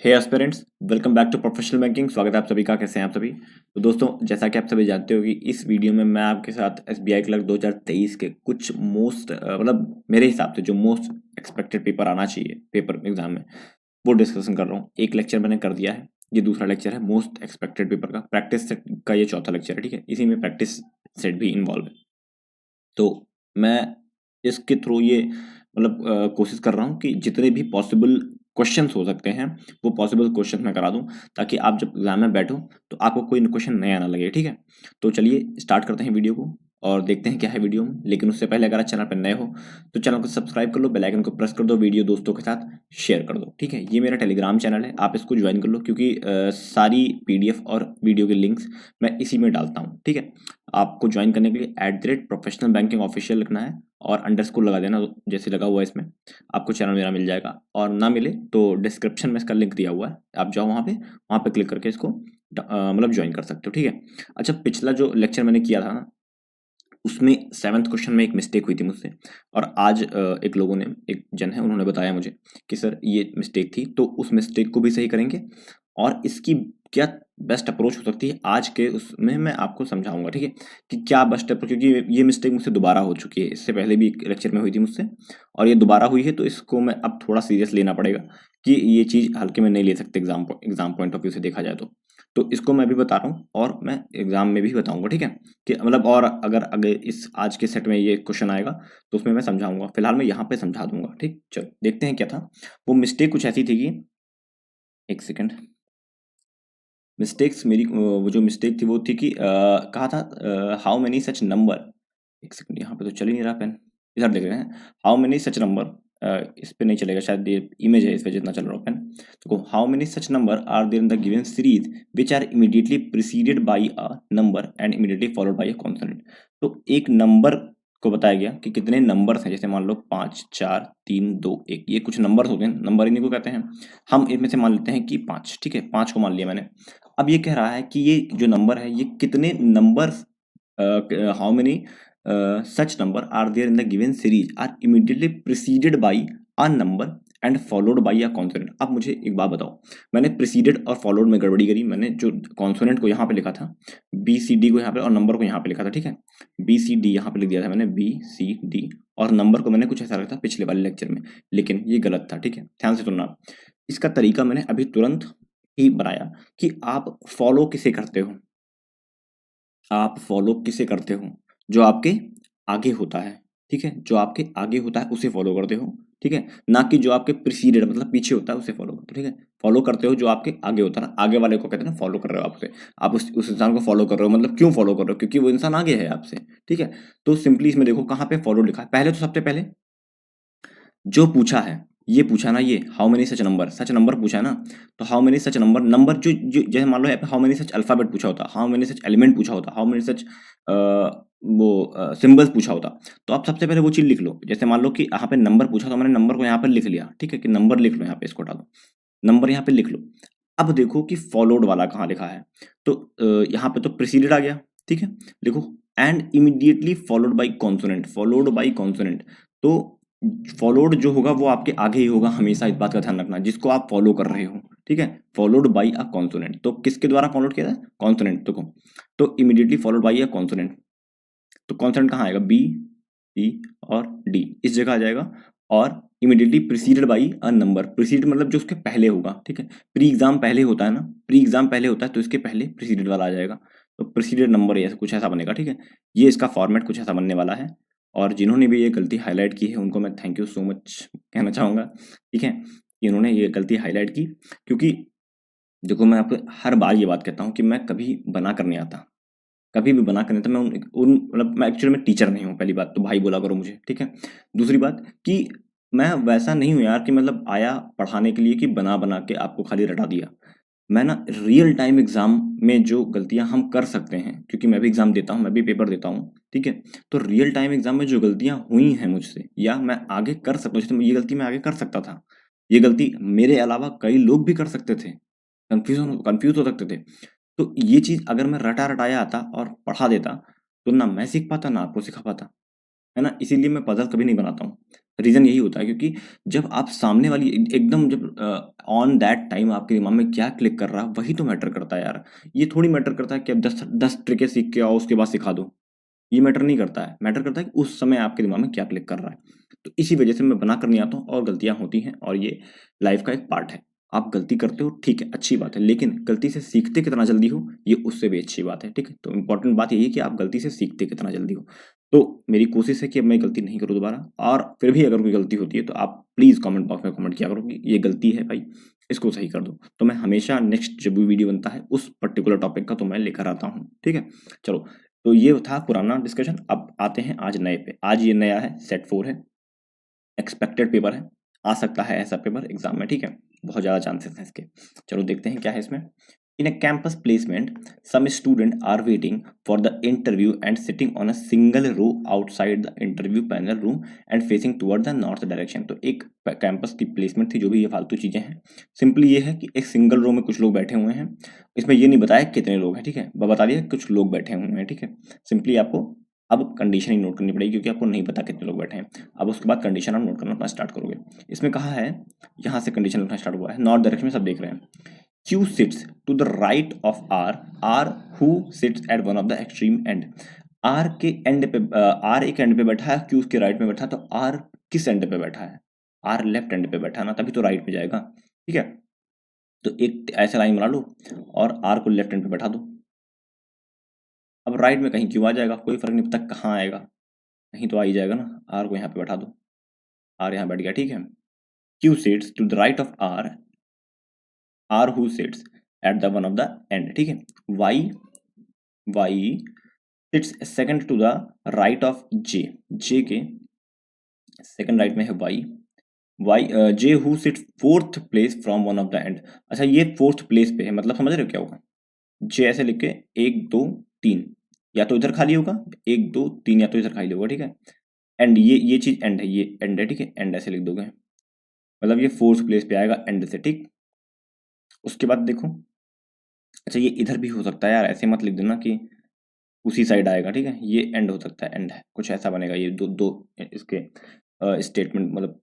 Hey aspirants, welcome back to professional banking. स्वागत है आप सभी का। कैसे हैं आप सभी? तो दोस्तों, जैसा कि आप सभी जानते हो कि इस वीडियो में मैं आपके साथ एसबीआई क्लर्क 2023 के कुछ मोस्ट मतलब मेरे हिसाब से जो मोस्ट एक्सपेक्टेड पेपर आना चाहिए पेपर एग्जाम में, वो डिस्कशन कर रहा हूँ। एक लेक्चर मैंने कर दिया है, ये दूसरा लेक्चर है मोस्ट एक्सपेक्टेड पेपर का। प्रैक्टिस सेट का ये चौथा लेक्चर है, ठीक है। इसी में प्रैक्टिस सेट भी इन्वॉल्व है। तो मैं इसके थ्रू ये कोशिश कर रहा हूँ कि जितने भी पॉसिबल क्वेश्चंस हो सकते हैं वो पॉसिबल क्वेश्चन मैं करा दूं, ताकि आप जब एग्जाम में बैठो तो आपको कोई क्वेश्चन नया ना लगे, ठीक है। तो चलिए स्टार्ट करते हैं वीडियो को और देखते हैं क्या है वीडियो में। लेकिन उससे पहले अगर आप चैनल पर नए हो तो चैनल को सब्सक्राइब कर लो, बेल आइकन को प्रेस कर दो, वीडियो दोस्तों के साथ शेयर कर दो, ठीक है। ये मेरा टेलीग्राम चैनल है, आप इसको ज्वाइन कर लो, क्योंकि सारी पीडीएफ और वीडियो के लिंक्स मैं इसी में डालता हूँ, ठीक है। आपको ज्वाइन करने के लिए @प्रोफेशनल बैंकिंग ऑफिशियल लिखना है और अंडरस्कोर लगा देना, जैसे लगा हुआ है इसमें। आपको चैनल मेरा मिल जाएगा, और ना मिले तो डिस्क्रिप्शन में इसका लिंक दिया हुआ है, आप जाओ वहाँ पे क्लिक करके इसको ज्वाइन कर सकते हो, ठीक है। अच्छा, पिछला जो लेक्चर मैंने किया था ना, उसमें 7th क्वेश्चन में एक मिस्टेक हुई थी मुझसे, और आज एक लोगों ने, एक जन है, उन्होंने बताया मुझे कि सर ये मिस्टेक थी, तो उस मिस्टेक को भी सही करेंगे और इसकी क्या बेस्ट अप्रोच हो सकती है आज के उसमें मैं आपको समझाऊंगा, ठीक है। कि क्या बेस्ट अप्रोच, क्योंकि ये मिस्टेक मुझसे दोबारा हो चुकी है, इससे पहले भी एक लेक्चर में हुई थी मुझसे, और ये दोबारा हुई है, तो इसको मैं अब थोड़ा सीरियस लेना पड़ेगा कि ये चीज़ हल्के में नहीं ले सकते एग्जाम पॉइंट ऑफ व्यू से देखा जाए तो इसको मैं भी बता रहा हूँ और मैं एग्जाम में भी बताऊंगा, ठीक है। कि और अगर अगर इस आज के सेट में ये क्वेश्चन आएगा तो उसमें मैं समझाऊंगा। फिलहाल मैं यहाँ पे समझा दूंगा, ठीक। चलो देखते हैं क्या था। वो मिस्टेक कुछ ऐसी थी कि, एक सेकेंड, मिस्टेक्स मेरी वो जो मिस्टेक थी वो थी कि कहा था हाउ मेनी सच नंबर। एक सेकंड, यहाँ पे तो चल ही नहीं रहा पेन, इधर देख रहे हैं। हाउ मेनी सच नंबर, इस पे नहीं चलेगा शायद, ये इमेज है इस पे जितना चल रहा है पेन। तो how many such number are there in the given series which are immediately preceded by a number and immediately followed by a consonant. तो एक नंबर को बताया गया कि कितने नंबर्स हैं, जैसे मान लो 5 4 3 2 1, ये कुछ नंबर्स होते हैं, नंबर इन्हीं को कहते हैं। हम इनमें से मान लेते हैं कि 5, ठीक है, 5 को मान लिया मैंने। अब ये कह रहा है कि ये जो नंबर है ये कितने numbers, how many such number are there in the given series are immediately preceded by a number and followed by a consonant। अब मुझे एक बात बताओ, मैंने preceded और followed में गड़बड़ी करी। मैंने जो consonant को यहाँ पे लिखा था, बी सी डी को यहाँ पे और नंबर को यहाँ पे लिखा था, ठीक है। बी सी डी यहाँ पे लिख दिया था मैंने, बी सी डी, और नंबर को मैंने कुछ ऐसा रखा था पिछले वाले लेक्चर में, लेकिन ये गलत था, ठीक है। ध्यान से सुनना। इसका तरीका मैंने अभी तुरंत ही बनाया कि आप फॉलो किसे करते हो, आप फॉलो किसे करते हो, जो आपके आगे होता है, ठीक है। जो आपके आगे होता है उसे फॉलो करते हो, ठीक है। ना कि जो आपके प्रीसीडेड मतलब पीछे होता है उसे फॉलो करते हो, ठीक है। फॉलो करते हो जो आपके आगे होता है ना, आगे वाले को कहते हैं ना फॉलो कर रहे हो आप उसे। आप उस इंसान को फॉलो कर रहे हो, मतलब क्यों फॉलो कर रहे हो, क्योंकि वो इंसान आगे है आपसे, ठीक है। तो सिंपली इसमें देखो कहाँ पे फॉलो लिखा है। पहले तो सबसे पहले जो पूछा है, ये पूछा ना, ये हाउ मेनी सच नंबर पूछा है ना। तो how many such number, number जो जैसे मान लो यहाँ पे हाउ मेनी सच अल्फाबेट पूछा होता, हाउ मेनी सच एलिमेंट पूछा होता, हाउ मेनी सच सिंबल्स पूछा होता, तो आप सबसे पहले वो चीज लिख लो। जैसे मान लो कि यहाँ पे नंबर पूछा तो मैंने नंबर को यहाँ पर लिख लिया, ठीक है, कि नंबर लिख लो, यहाँ पे इसको डालो, नंबर यहाँ पे लिख लो। अब देखो कि फॉलोड वाला कहाँ लिखा है, तो यहाँ पे तो प्रीसीडेड आ गया, ठीक है। देखो, and immediately followed by consonant, followed by consonant. तो फॉलोड जो होगा वो आपके आगे ही होगा हमेशा, इस बात का ध्यान रखना, जिसको आप फॉलो कर रहे हो, ठीक है। फॉलोड बाई अ कॉन्सोनेंट, तो किसके द्वारा फॉलोड किया जाए, कॉन्सोनेंट को। तो immediately followed by a consonant, तो कॉन्सोनेंट कहाँ आएगा, बी सी और डी इस जगह आ जाएगा। और immediately preceded by a number, preceded मतलब जो उसके पहले होगा, ठीक है। प्री एग्जाम पहले होता है ना, प्री एग्जाम पहले होता है तो इसके पहले प्रीसीडेड वाला आ जाएगा, तो प्रीसीडेड नंबर ऐसा कुछ ऐसा बनेगा, ठीक है। ये इसका फॉर्मेट कुछ ऐसा बनने वाला है। और जिन्होंने भी ये गलती हाईलाइट की है उनको मैं थैंक यू सो मच कहना चाहूँगा, ठीक है, कि इन्होंने ये गलती हाईलाइट की। क्योंकि देखो, मैं आपको हर बार ये बात कहता हूँ कि मैं कभी बना कर नहीं आता, कभी भी बना कर नहीं, तो मैं उन मतलब मैं एक्चुअली में टीचर नहीं हूँ, पहली बात तो भाई बोला करो मुझे, ठीक है। दूसरी बात कि मैं वैसा नहीं हूँ यार कि मतलब आया पढ़ाने के लिए कि बना बना के आपको खाली रटा दिया। मैं ना रियल टाइम एग्जाम में जो गलतियां हम कर सकते हैं, क्योंकि मैं भी एग्जाम देता हूँ, मैं भी पेपर देता हूँ, ठीक है। तो रियल टाइम एग्जाम में जो गलतियां हुई हैं मुझसे, या मैं आगे कर सकता हूँ, जैसे ये गलती मैं आगे कर सकता था, ये गलती मेरे अलावा कई लोग भी कर सकते थे, कंफ्यूज हो सकते थे। तो ये चीज़ अगर मैं रटा-रटाया आता और पढ़ा देता, तो ना मैं सीख पाता, ना आपको सिखा पाता, है ना? इसीलिए मैं पज़ल कभी नहीं बनाता हूँ। रीज़न यही होता है क्योंकि जब आप सामने वाली एकदम जब ऑन दैट टाइम आपके दिमाग में क्या क्लिक कर रहा है वही तो मैटर करता है यार। ये थोड़ी मैटर करता है कि अब 10 ट्रिकें सीख के आओ उसके बाद सिखा दो। ये मैटर नहीं करता है, मैटर करता है कि उस समय आपके दिमाग में क्या क्लिक कर रहा है। तो इसी वजह से मैं बना कर नहीं आता हूँ और गलतियाँ होती हैं और ये लाइफ का एक पार्ट है। आप गलती करते हो ठीक है, अच्छी बात है, लेकिन गलती से सीखते कितना जल्दी हो ये उससे भी अच्छी बात है, ठीक है? तो इम्पोर्टेंट बात यही है कि आप गलती से सीखते कितना जल्दी हो। तो मेरी कोशिश है कि अब मैं गलती नहीं करूँ दोबारा और फिर भी अगर कोई गलती होती है तो आप प्लीज़ कमेंट बॉक्स में कमेंट किया करो कि ये गलती है भाई, इसको सही कर दो। तो मैं हमेशा नेक्स्ट जब भी वीडियो बनता है उस पर्टिकुलर टॉपिक का तो मैं लेकर आता हूँ, ठीक है? चलो, तो ये था पुराना डिस्कशन। अब आते हैं आज नए पे। आज ये नया है, सेट 4 है, एक्सपेक्टेड पेपर है, आ सकता है ऐसा पेपर एग्जाम में, ठीक है? बहुत ज़्यादा चांसेस हैं इसके। चलो देखते हैं क्या है इसमें। In a campus placement some student are waiting for the interview and sitting on a single row outside the interview panel room and facing toward the north direction. तो एक कैंपस की प्लेसमेंट थी, जो भी ये फालतू चीज़ें हैं। सिंपली ये है कि एक सिंगल रो में कुछ लोग बैठे हुए हैं, इसमें ये नहीं बताया कितने लोग हैं, ठीक है? बता दिया कुछ लोग बैठे हुए हैं, ठीक है? सिंपली आपको अब कंडीशन ही नोट करनी पड़ेगी क्योंकि आपको नहीं पता कितने लोग बैठे हैं। अब उसके बाद कंडीशन आप नोट करना अपना स्टार्ट करोगे। इसमें कहा है, यहाँ से कंडीशन लिखना स्टार्ट हुआ है, नॉर्थ डायरेक्शन में सब देख रहे हैं। Q sits to the right of R who sits at one of the extreme end। R के एंड पे R एक एंड पे बैठा है, Q उसके राइट में बैठा है, तो R किस एंड पे बैठा है? R लेफ्ट एंड पे बैठा है ना, तभी तो राइट में जाएगा, ठीक है? तो एक ऐसा लाइन बना लो और R को लेफ्ट एंड पे बैठा दो। अब राइट में कहीं Q आ जाएगा, कोई फर्क नहीं पड़ता कहाँ आएगा, कहीं तो आ ही जाएगा ना। R को यहाँ पे बैठा दो, R यहाँ बैठ गया, ठीक है? Q sits to the right of R who sits at the one of the end, ठीक है? Y sits second to the right of J के सेकंड राइट में है J who sits fourth place from one of the end. अच्छा, ये fourth place पे है, मतलब समझ रहे हो क्या होगा? J ऐसे लिख के 1 2 3, या तो इधर खाली होगा 1 2 3, या तो इधर खाली होगा, ठीक है? एंड ये चीज एंड है, ये एंड है, ठीक है? एंड ऐसे लिख दोगे, मतलब ये फोर्थ प्लेस पे आएगा एंड से, ठीक? उसके बाद देखो, अच्छा ये इधर भी हो सकता है यार, ऐसे मत लिख देना कि उसी साइड आएगा, ठीक है? ये एंड हो सकता है, एंड है, कुछ ऐसा बनेगा, ये दो दो इसके स्टेटमेंट मतलब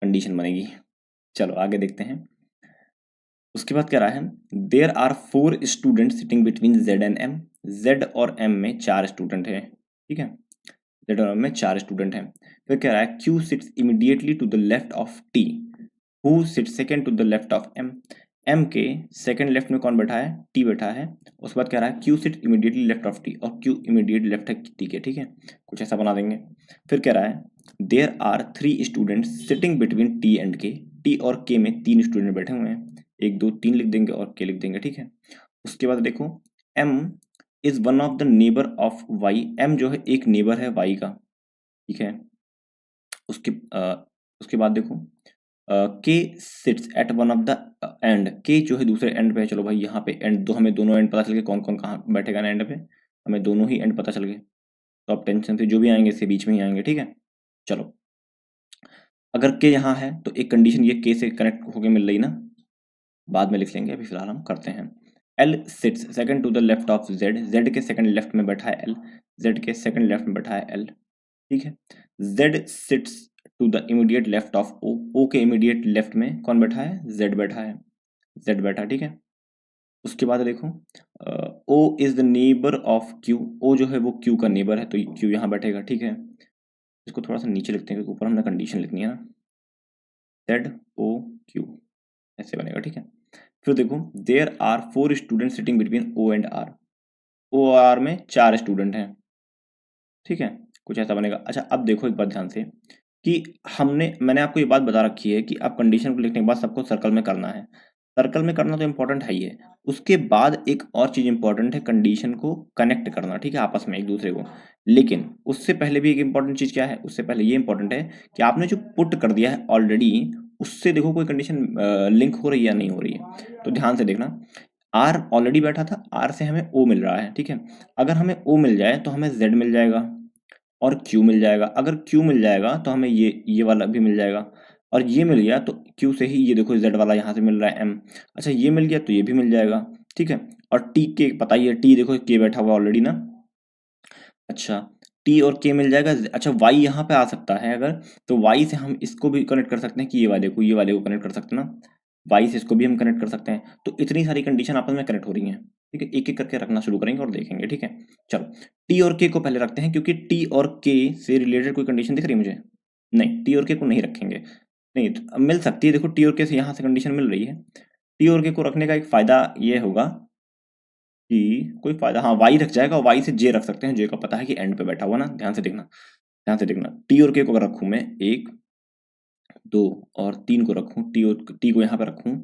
कंडीशन बनेगी। चलो आगे देखते हैं। उसके बाद क्या रहा है, there are 4 student sitting between Z and M। Z और M में 4 स्टूडेंट हैं, ठीक है? Z और M में 4 स्टूडेंट हैं। फिर कह रहा है Q sits immediately to the left of T who sits second to the left of M। M के सेकंड लेफ्ट में कौन बैठा है? T बैठा है। उसके बाद कह रहा है Q sits immediately left of T, और Q इमीडिएट लेफ्ट है T के, ठीक है? कुछ ऐसा बना देंगे। फिर कह रहा है there are 3 student sitting between T and K। T और K में 3 स्टूडेंट बैठे हुए हैं, 1 2 3 लिख देंगे और K लिख देंगे, ठीक है? उसके बाद देखो, M is one of the neighbour of Y। M जो है एक नेबर है Y का, ठीक है? उसके बाद देखो, K seats eight one of the end. K जो है दूसरे एंड पे है। चलो भाई यहाँ पे एंड दो, हमें दोनों एंड पता चल गए कौन कौन कहाँ बैठेगा ना एंड पे, हमें दोनों ही एंड पता चल गए। तो आप टेंशन से जो भी आएंगे इसके बीच में ही आएंगे, ठीक है? चलो, अगर K यहाँ है तो एक कंडीशन ये K से कनेक्ट होके मिल रही ना, बाद में लिख लेंगे, अभी फिलहाल हम करते हैं। L sits second to the left of Z। Z के सेकंड लेफ्ट में बैठा है L, Z के सेकंड लेफ्ट में बैठा है L, ठीक है? Z sits to the immediate left of O। O के इमीडिएट लेफ्ट में कौन बैठा है? Z बैठा है, Z बैठा, ठीक है? उसके बाद देखो, O is the neighbour of Q। O जो है वो Q का नेबर है, तो Q यहाँ बैठेगा, ठीक है? इसको थोड़ा सा नीचे लिखते हैं क्योंकि ऊपर हमने कंडीशन लिखनी है ना, Z O Q ऐसे बनेगा, ठीक है? फिर देखो, there are 4 student sitting between O and R। O और R में 4 स्टूडेंट हैं, ठीक है? कुछ ऐसा बनेगा। अच्छा अब देखो एक बात ध्यान से कि मैंने आपको ये बात बता रखी है कि आप कंडीशन को लिखने के बाद सबको सर्कल में करना है। सर्कल में करना तो इम्पोर्टेंट है ही है। उसके बाद एक और चीज़ इम्पोर्टेंट है, कंडीशन को कनेक्ट करना, ठीक है? आपस में एक दूसरे को। लेकिन उससे पहले भी एक इम्पोर्टेंट चीज़ क्या है, उससे पहले ये इम्पोर्टेंट है कि आपने जो पुट कर दिया है ऑलरेडी, उससे देखो कोई कंडीशन लिंक हो रही है या नहीं हो रही है। तो ध्यान से देखना, R ऑलरेडी बैठा था, R से हमें O मिल रहा है, ठीक है? अगर हमें O मिल जाए तो हमें Z मिल जाएगा और Q मिल जाएगा। अगर Q मिल जाएगा तो हमें ये वाला भी मिल जाएगा, और ये मिल गया तो Q से ही ये देखो Z वाला यहाँ से मिल रहा है M। अच्छा ये मिल गया तो ये भी मिल जाएगा, ठीक है? और T के पता ही है, T देखो K बैठा हुआ ऑलरेडी ना। अच्छा, टी और के मिल जाएगा। अच्छा वाई यहाँ पे आ सकता है अगर, तो वाई से हम इसको भी कनेक्ट कर सकते हैं कि ये वाले को कनेक्ट कर सकते हैं ना, वाई से इसको भी हम कनेक्ट कर सकते हैं। तो इतनी सारी कंडीशन आपस में कनेक्ट हो रही हैं, ठीक है, एक एक करके रखना शुरू करेंगे और देखेंगे, ठीक है। चलो टी और के को पहले रखते हैं, क्योंकि टी और के से रिलेटेड कोई कंडीशन दिख रही है मुझे? नहीं, टी और के को नहीं रखेंगे। नहीं तो अब मिल सकती है, देखो टी और के से यहाँ से कंडीशन मिल रही है। टी और के को रखने का एक फायदा ये होगा कि कोई फायदा, हाँ वाई रख जाएगा, और वाई से जे रख सकते हैं, जे का पता है कि एंड पे बैठा हुआ ना, ध्यान से देखना, ध्यान से देखना। टी और के को अगर रखूं मैं 1 2 और 3 को रखूं, टी और टी को यहाँ पे रखूं,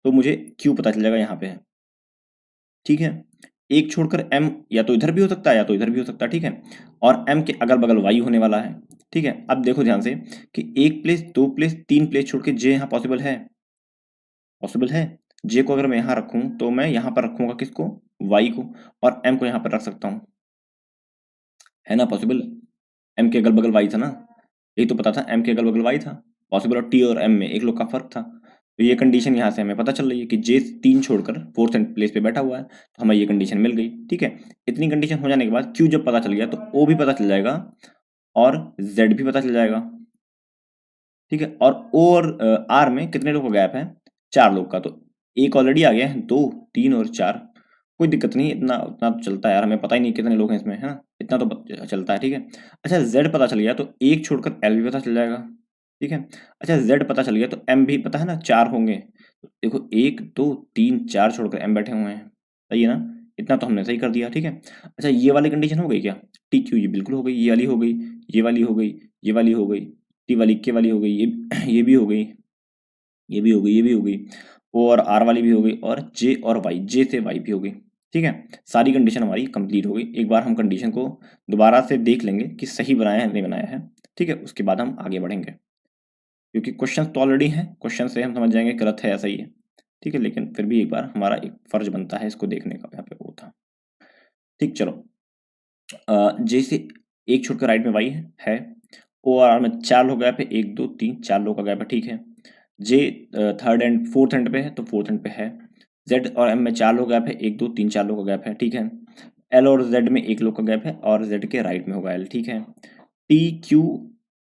तो मुझे क्यू पता चल जाएगा यहाँ पे है, ठीक है। एक छोड़कर एम या तो इधर भी हो सकता है या तो इधर भी हो सकता है, ठीक है। और एम के अगल बगल वाई होने वाला है, ठीक है। अब देखो ध्यान से कि 1 प्लेस 2 प्लेस 3 प्लेस छोड़ के जे यहाँ पॉसिबल है, पॉसिबल है। जे को अगर मैं यहाँ रखूं तो मैं यहाँ पर रखूंगा किसको, वाई को, और एम को यहाँ पर रख सकता हूँ, है ना पॉसिबल। एम के अगल बगल वाई था ना, यही तो पता था, एम के अगल बगल वाई था, पॉसिबल। और टी और एम में एक लोग का फर्क था, तो ये कंडीशन यहाँ से हमें पता चल रही है कि जे 3 छोड़कर फोर्थ प्लेस पे बैठा हुआ है, तो हमें ये कंडीशन मिल गई, ठीक है। इतनी कंडीशन हो जाने के बाद क्यू जब पता चल गया तो ओ भी पता चल जाएगा और जेड भी पता चल जाएगा, ठीक है। और ओ और आर में कितने लोग का गैप है, 4 लोग का, तो एक ऑलरेडी आ गया है, 2 3 और 4, कोई दिक्कत नहीं, इतना उतना तो चलता है यार, हमें पता ही नहीं कितने लोग हैं इसमें, है ना, इतना तो चलता है, ठीक है। अच्छा जेड पता चल गया तो एक छोड़कर एल भी पता चल जाएगा, ठीक है। अच्छा जेड पता चल गया तो एम भी पता है ना, 4 होंगे, देखो 1 2 3 4 छोड़कर एम बैठे हुए हैं, सही है ना, इतना तो हमने सही कर दिया, ठीक है। अच्छा ये वाली कंडीशन हो गई क्या, टी क्यू, ये बिल्कुल हो गई, ये वाली हो गई, ये वाली हो गई, ये वाली हो गई, टी वाली के वाली हो गई, ये भी हो गई, ये भी हो गई, ये भी हो गई, ओ और आर वाली भी हो गई, और जे और वाई, जे से वाई भी हो गई, ठीक है। सारी कंडीशन हमारी कंप्लीट हो गई। एक बार हम कंडीशन को दोबारा से देख लेंगे कि सही बनाया है नहीं बनाया है, ठीक है, उसके बाद हम आगे बढ़ेंगे, क्योंकि क्वेश्चन तो ऑलरेडी हैं, क्वेश्चन से हम समझ जाएंगे गलत है या सही है, ठीक है, लेकिन फिर भी एक बार हमारा एक फर्ज बनता है इसको देखने का, यहाँ पे वो था, ठीक। चलो जे से एक छोड़कर राइट में वाई है, ओ और आर में 4 लोग गैप है, 1 2 3 4 लोग का गैप है, ठीक है। जे थर्ड एंड फोर्थ एंड पे है तो फोर्थ एंड पे है। जेड और एम में 4 लोग गैप है, 1 2 3 4 लोग का गैप है, ठीक है। एल और जेड में 1 लोग का गैप है, और जेड के राइट में होगा एल, ठीक है। टी क्यू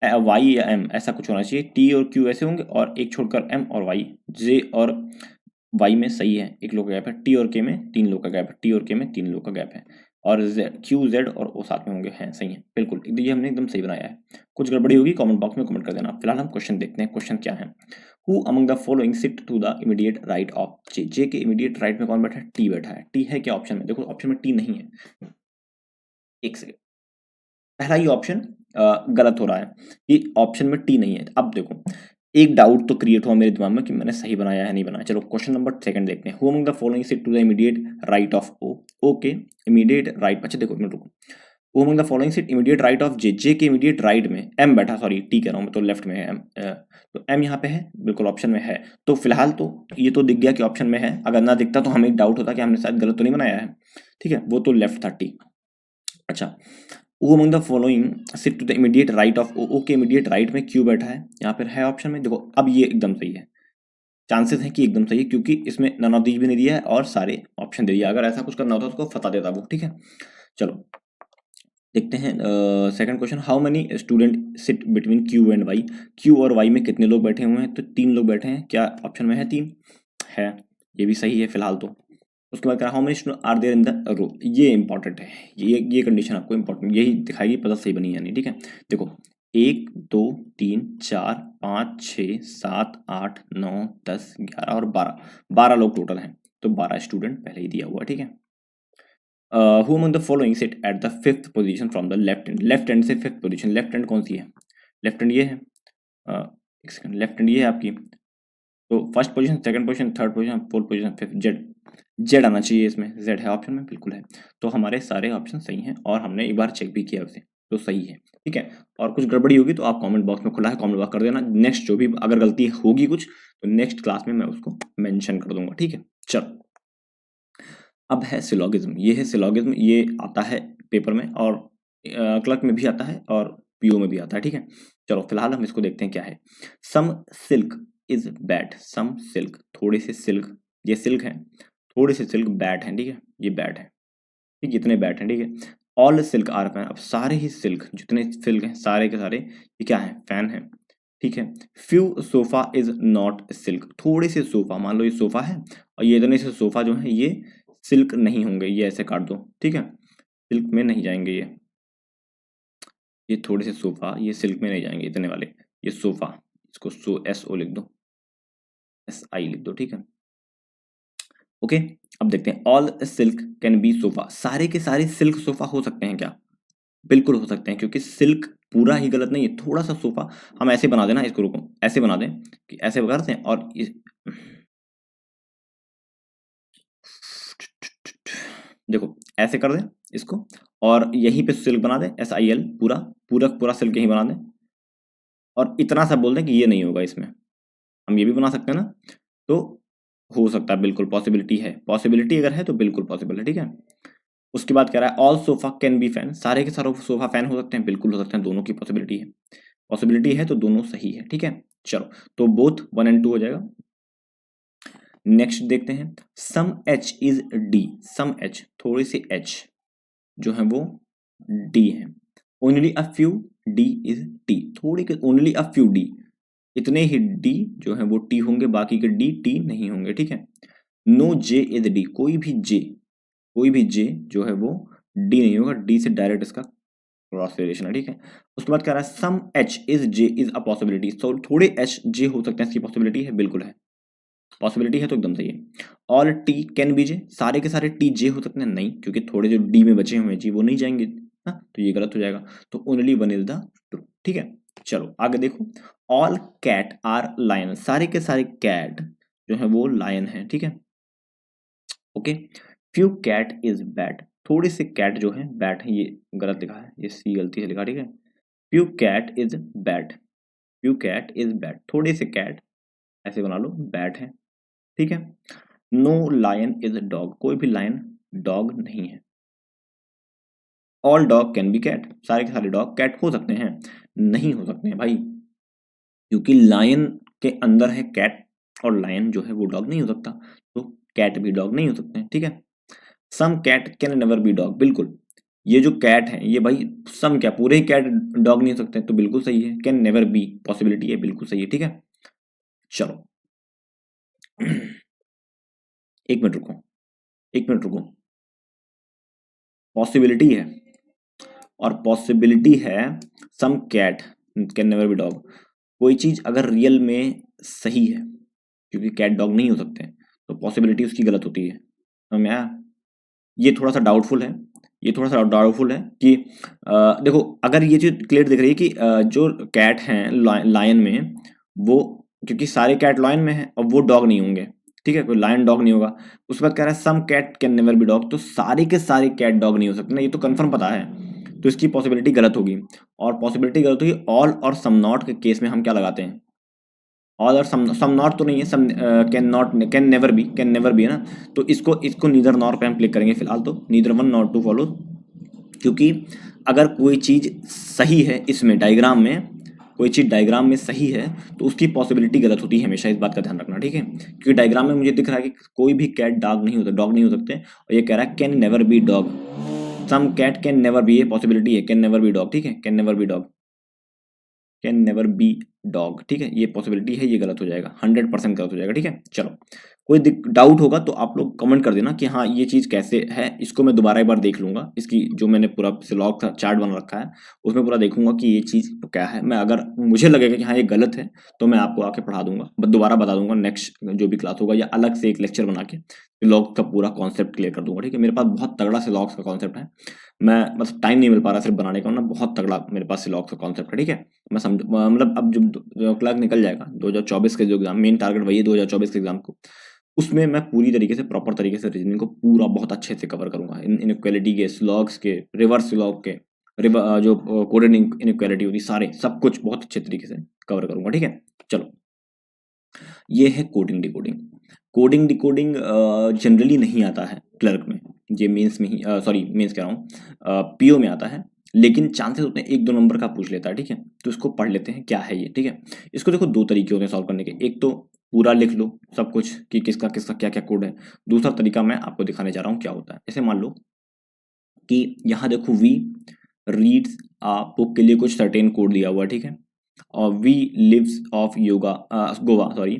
वाई या एम ऐसा कुछ होना चाहिए, टी और क्यू ऐसे होंगे, और एक छोड़कर एम और वाई, जे और वाई में सही है, 1 लोग का गैप है, टी और के में 3 लोग का गैप है, टी और के में 3 लोग का गैप है, और क्यू जेड और ओ साथ में होंगे, हैं, सही है बिल्कुल, ये हमने एकदम सही बनाया है। कुछ गड़बड़ी होगी कमेंट बॉक्स में कमेंट कर देना। फिलहाल हम क्वेश्चन देखते हैं, क्वेश्चन क्या है। Who among the following sit to the immediate right of J, J के इमीडिएट राइट में कौन बैठा है, टी बैठा है। टी है क्या ऑप्शन में, देखो ऑप्शन में टी नहीं है, एक सेकेंड, पहला ही ऑप्शन गलत हो रहा है, ये ऑप्शन में टी नहीं है। अब देखो एक डाउट तो क्रिएट हुआ मेरे दिमाग में कि मैंने सही बनाया है नहीं बनाया। चलो क्वेश्चन नंबर सेकंड देखते हैं। Who among the following sit to the immediate right of O, okay immediate right, अच्छा देखो एक मिनट रुको, who among the following sit immediate right of J, J के इमीडिएट राइट में एम बैठा, sorry T कह रहा हूँ मैं, तो लेफ्ट में है एम, तो एम यहाँ पे है, बिल्कुल ऑप्शन में है। तो फिलहाल तो ये तो दिख गया कि ऑप्शन में है, अगर ना दिखता तो हमें एक डाउट होता कि हमने शायद गलत तो नहीं बनाया है, ठीक है, वो तो लेफ्ट था टी। अच्छा who among the following sit to the immediate right of O, O के इमीडिएट राइट में क्यू बैठा है, यहाँ पर है ऑप्शन में, देखो अब ये एकदम सही है, चांसेस है कि एकदम सही है, क्योंकि इसमें नन ऑफ दीज भी नहीं दिया है और सारे ऑप्शन दे दिया, अगर ऐसा कुछ करना होता तो उसको फता देता वो, ठीक है। चलो देखते हैं second question, how many student sit between Q and Y, Q और वाई में कितने लोग बैठे हुए हैं, तो 3 लोग बैठे हैं, क्या ऑप्शन में है 3 है, ये भी सही है फिलहाल तो। उसके बाद how many student are there in the row, ये इंपॉर्टेंट है, ये कंडीशन आपको इंपॉर्टेंट यही दिखाएगी पता सही बनी या नहीं, ठीक है। देखो 1 2 3 4 5 6 7 8 9 10 11 और 12 लोग टोटल हैं, तो 12 स्टूडेंट पहले ही दिया हुआ, ठीक है। Who among the following sit at the fifth position from the left and, left end से फिफ्थ पोजीशन, लेफ्ट एंड कौन सी है, लेफ्ट एंड ये है, एक सेकंड, लेफ्ट एंड ये है आपकी, तो first position second position third position fourth position fifth, Z, Z आना चाहिए इसमें, जेड है ऑप्शन में, बिल्कुल है। तो हमारे सारे ऑप्शन सही हैं और हमने एक बार चेक भी किया उसे, तो सही है, ठीक है। और कुछ गड़बड़ी होगी तो आप कमेंट बॉक्स में खुला है, कमेंट बॉक्स कर देना, नेक्स्ट जो भी अगर गलती होगी कुछ तो नेक्स्ट क्लास में मैं उसको मेंशन कर दूंगा, ठीक है। चलो अब है सिलोगिज्म, ये है सिलोगिज्म, ये आता है पेपर में और क्लर्क में भी आता है और पीओ में भी आता है, ठीक है। चलो फिलहाल हम इसको देखते हैं क्या है। Some silk is bat, some silk थोड़े से सिल्क, ये सिल्क है, थोड़े से सिल्क बैट है, ठीक है, ये बैट है, ठीक, इतने बैट हैं, ठीक है। ऑल सिल्क आर फैन, अब सारे ही सिल्क, जितने सिल्क हैं सारे के सारे ये क्या है, फैन है, ठीक है। Few sofa is not silk, थोड़े से सोफा, मान लो ये सोफा है और ये इतने से सोफा जो है ये सिल्क नहीं होंगे, ये ऐसे काट दो, ठीक है, सिल्क में नहीं जाएंगे ये थोड़े से सोफा ये सिल्क में नहीं जाएंगे इतने वाले, ये सोफा, इसको SO लिख दो, SI लिख दो, ठीक है, ओके। अब देखते हैं, all silk can be sofa, सारे के सारे सिल्क सोफा हो सकते हैं क्या, बिल्कुल हो सकते हैं, क्योंकि सिल्क पूरा ही गलत नहीं है, थोड़ा सा सोफा हम ऐसे बना देना, इसको रुको ऐसे बना दें कि ऐसे करते हैं और देखो ऐसे कर दें इसको, और यहीं पे सिल्क बना दें, SIL, पूरा पूरा पूरा सिल्क यहीं बना दें, और इतना सा बोल दें कि ये नहीं होगा इसमें, हम ये भी बना सकते हैं ना, तो हो सकता है, बिल्कुल पॉसिबिलिटी है, पॉसिबिलिटी अगर है तो बिल्कुल पॉसिबल है, ठीक है। उसके बाद कह रहा है all sofa can be fan, सारे के सारे सोफा फैन हो सकते हैं, बिल्कुल हो सकते हैं, दोनों की पॉसिबिलिटी है तो दोनों सही है, ठीक है। चलो तो बोथ 1 और 2 हो जाएगा। नेक्स्ट देखते हैं, some H is D, some H, थोड़े से H जो है वो D है, only a few D is T, थोड़ी के ओनली अ फ्यू D, इतने ही D जो है वो T होंगे, बाकी के D T नहीं होंगे, ठीक है। नो J इज D, कोई भी J जो है वो D नहीं होगा, D से डायरेक्ट इसका क्रॉस वेरिएशन है, ठीक है। उसके बाद कह रहा है सम H is J is a possibility, तो थोड़े H J हो सकते हैं, इसकी पॉसिबिलिटी है, बिल्कुल है, पॉसिबिलिटी है तो एकदम सही है। All T can be J, सारे के सारे T J हो सकते हैं, नहीं, क्योंकि थोड़े जो D में बचे हुए हैं G वो नहीं जाएंगे, हाँ, तो ये गलत हो जाएगा, तो only one is the true, ठीक है। चलो आगे देखो, ऑल कैट आर लायन, सारे के सारे कैट जो है वो लायन है, ठीक है, okay. Few cat is bat, थोड़ी सी कैट जो है बैट है, ये गलत लिखा है, ये सी गलती से लिखा, ठीक है। Few cat is bat, few cat is bat, थोड़े से कैट ऐसे बना लो, बैट है, ठीक है। नो लायन इज डॉग, कोई भी लायन डॉग नहीं है। All dog can be cat, सारे के सारे डॉग कैट हो सकते हैं, नहीं हो सकते हैं भाई, क्योंकि लायन के अंदर है कैट, और लायन जो है वो डॉग नहीं हो सकता, तो कैट भी डॉग नहीं हो सकते हैं, ठीक है। Some cat can never be dog, बिल्कुल, ये जो कैट है ये भाई सम क्या पूरे ही कैट डॉग नहीं हो सकते, तो बिल्कुल सही है, कैन नेवर बी पॉसिबिलिटी है, बिल्कुल सही है, ठीक है। चलो एक मिनट रुको, एक मिनट रुको, पॉसिबिलिटी है, और पॉसिबिलिटी है some cat can never be dog, कोई चीज अगर रियल में सही है, क्योंकि कैट डॉग नहीं हो सकते, तो पॉसिबिलिटी उसकी गलत होती है, समझ में आया? ये थोड़ा सा डाउटफुल है, ये थोड़ा सा डाउटफुल है कि देखो अगर ये चीज क्लियर दिख रही है कि जो कैट हैं लायन में, वो क्योंकि सारे कैट लायन में हैं और वो डॉग नहीं होंगे, ठीक है, कोई लायन डॉग नहीं होगा। उसके बाद कह रहा है some cat can never be dog, तो सारे के सारे कैट डॉग नहीं हो सकते ना, ये तो कंफर्म पता है, तो इसकी पॉसिबिलिटी गलत होगी, और पॉसिबिलिटी गलत होगी, ऑल और सम नॉट के केस में हम क्या लगाते हैं, ऑल और सम नॉट तो नहीं है, some can not, can never be है ना, तो इसको नीदर नॉर पे हम क्लिक करेंगे फिलहाल, तो neither one not two follow, क्योंकि अगर कोई चीज सही है इसमें डायग्राम में, कोई चीज डायग्राम में सही है तो उसकी पॉसिबिलिटी गलत होती है हमेशा, इस बात का ध्यान रखना, ठीक है। क्योंकि डायग्राम में मुझे दिख रहा है कि कोई भी कैट डॉग नहीं होता, डॉग नहीं हो सकते, और ये कह रहा है can never be dog, some cat can never be, ये पॉसिबिलिटी है, कैन नेवर बी डॉग, ठीक है, can never be dog, can never be dog, ठीक है, ये पॉसिबिलिटी है, ये गलत हो जाएगा, 100% गलत हो जाएगा, ठीक है। चलो कोई डाउट होगा तो आप लोग कमेंट कर देना कि हाँ ये चीज़ कैसे है, इसको मैं दोबारा एक बार देख लूंगा, इसकी जो मैंने पूरा सिलॉग का चार्ट बना रखा है उसमें पूरा देखूंगा कि ये चीज़ क्या है, मैं अगर मुझे लगेगा कि हाँ ये गलत है तो मैं आपको आके पढ़ा दूंगा, दोबारा बता दूंगा नेक्स्ट जो भी क्लास होगा, या अलग से एक लेक्चर बना के सिलॉग का पूरा कॉन्सेप्ट क्लियर कर दूंगा, ठीक है। मेरे पास बहुत तगड़ा सिलॉग्स का कॉन्सेप्ट है, मैं बस टाइम नहीं मिल पा रहा सिर्फ बनाने का ना, बहुत तगड़ा मेरे पास सिलॉग्स का कॉन्सेप्ट है, ठीक है। मैं समझ मतलब अब जो क्लर्क निकल जाएगा 2024 के जो एग्जाम, मेन टारगेट वही है 2024 के एग्जाम को, उसमें मैं पूरी तरीके से प्रॉपर तरीके से रीजनिंग को पूरा बहुत अच्छे से कवर करूंगा, इनइक्वालिटी के, स्लॉग्स के, रिवर्स स्लॉग के, जो कोडेड इनइक्वालिटी होती, सारे सब कुछ बहुत अच्छे तरीके से कवर करूंगा, ठीक है। चलो ये है coding decoding, coding decoding generally नहीं आता है क्लर्क में, ये मेंस में ही, सॉरी मेंस कह रहा हूँ, पीओ में आता है, लेकिन चांसेस होते हैं 1-2 नंबर का पूछ लेता है, ठीक है। तो इसको पढ़ लेते हैं क्या है ये, ठीक है। इसको देखो 2 तरीके होते हैं सॉल्व करने के, एक तो पूरा लिख लो सब कुछ कि किसका किसका क्या क्या कोड है, दूसरा तरीका मैं आपको दिखाने जा रहा हूँ क्या होता है। जैसे मान लो कि यहाँ देखो वी रीड्स बुक के लिए कुछ सर्टेन कोड दिया हुआ है, ठीक है, और we lives of yoga Goa, sorry,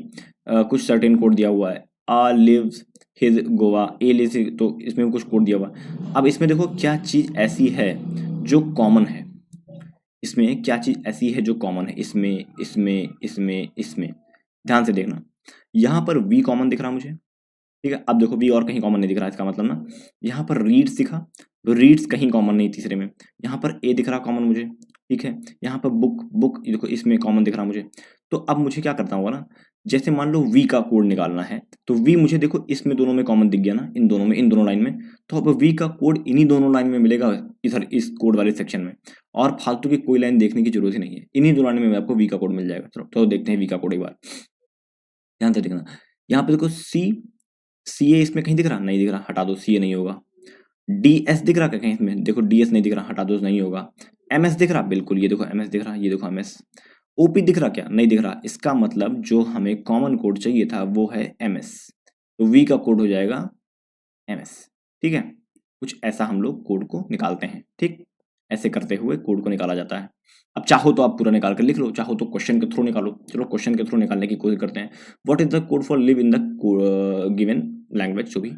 कुछ सर्टेन कोड दिया हुआ है, ah lives his Goa, a lives, तो इसमें भी कुछ कोड दिया हुआ है। अब इसमें देखो क्या चीज़ ऐसी है जो कॉमन है, इसमें क्या चीज़ ऐसी है जो कॉमन है, इसमें इसमें इसमें इसमें, ध्यान से देखना। यहाँ पर वी कॉमन दिख रहा मुझे, ठीक है। अब देखो वी और कहीं कॉमन नहीं दिख रहा, इसका मतलब ना यहाँ पर रीड्स दिखा, तो रीड्स कहीं कॉमन नहीं तीसरे में। यहाँ पर ए दिख रहा कॉमन मुझे, ठीक है। यहाँ पर बुक बुक देखो इसमें कॉमन दिख रहा मुझे। तो अब मुझे क्या करना होगा ना, जैसे मान लो वी का कोड निकालना है, तो वी मुझे देखो इसमें दोनों में कॉमन दिख गया ना, इन दोनों में, इन दोनों लाइन में। तो अब वी का कोड इन्हीं दोनों लाइन में मिलेगा, इधर इस कोड वाले सेक्शन में, और फालतू की कोई लाइन देखने की जरूरत ही नहीं है, इन्हीं दो लाइन में आपको वी का कोड मिल जाएगा। चलो तो देखते हैं वी का कोड एक बार, ध्यान से देखना। यहाँ पे देखो सी ए इसमें कहीं दिख रहा, नहीं दिख रहा, हटा दो, सी ए नहीं होगा। डी एस दिख रहा क्या कहीं इसमें, देखो डी एस नहीं दिख रहा, हटा दो, नहीं होगा। एम एस दिख रहा, बिल्कुल, ये देखो एम एस दिख रहा, ये देखो एम एस। ओपी दिख रहा क्या, नहीं दिख रहा, इसका मतलब जो हमें कॉमन कोड चाहिए था वो है एम एस, तो वी का कोड हो जाएगा एम एस, ठीक है। कुछ ऐसा हम लोग कोड को निकालते हैं, ठीक, ऐसे करते हुए कोड को निकाला जाता है। अब चाहो तो आप पूरा निकाल कर लिख लो, चाहो तो क्वेश्चन के थ्रू निकालो। चलो क्वेश्चन के थ्रू निकालने की कोशिश करते हैं। What is the code for live in the given language, जो भी।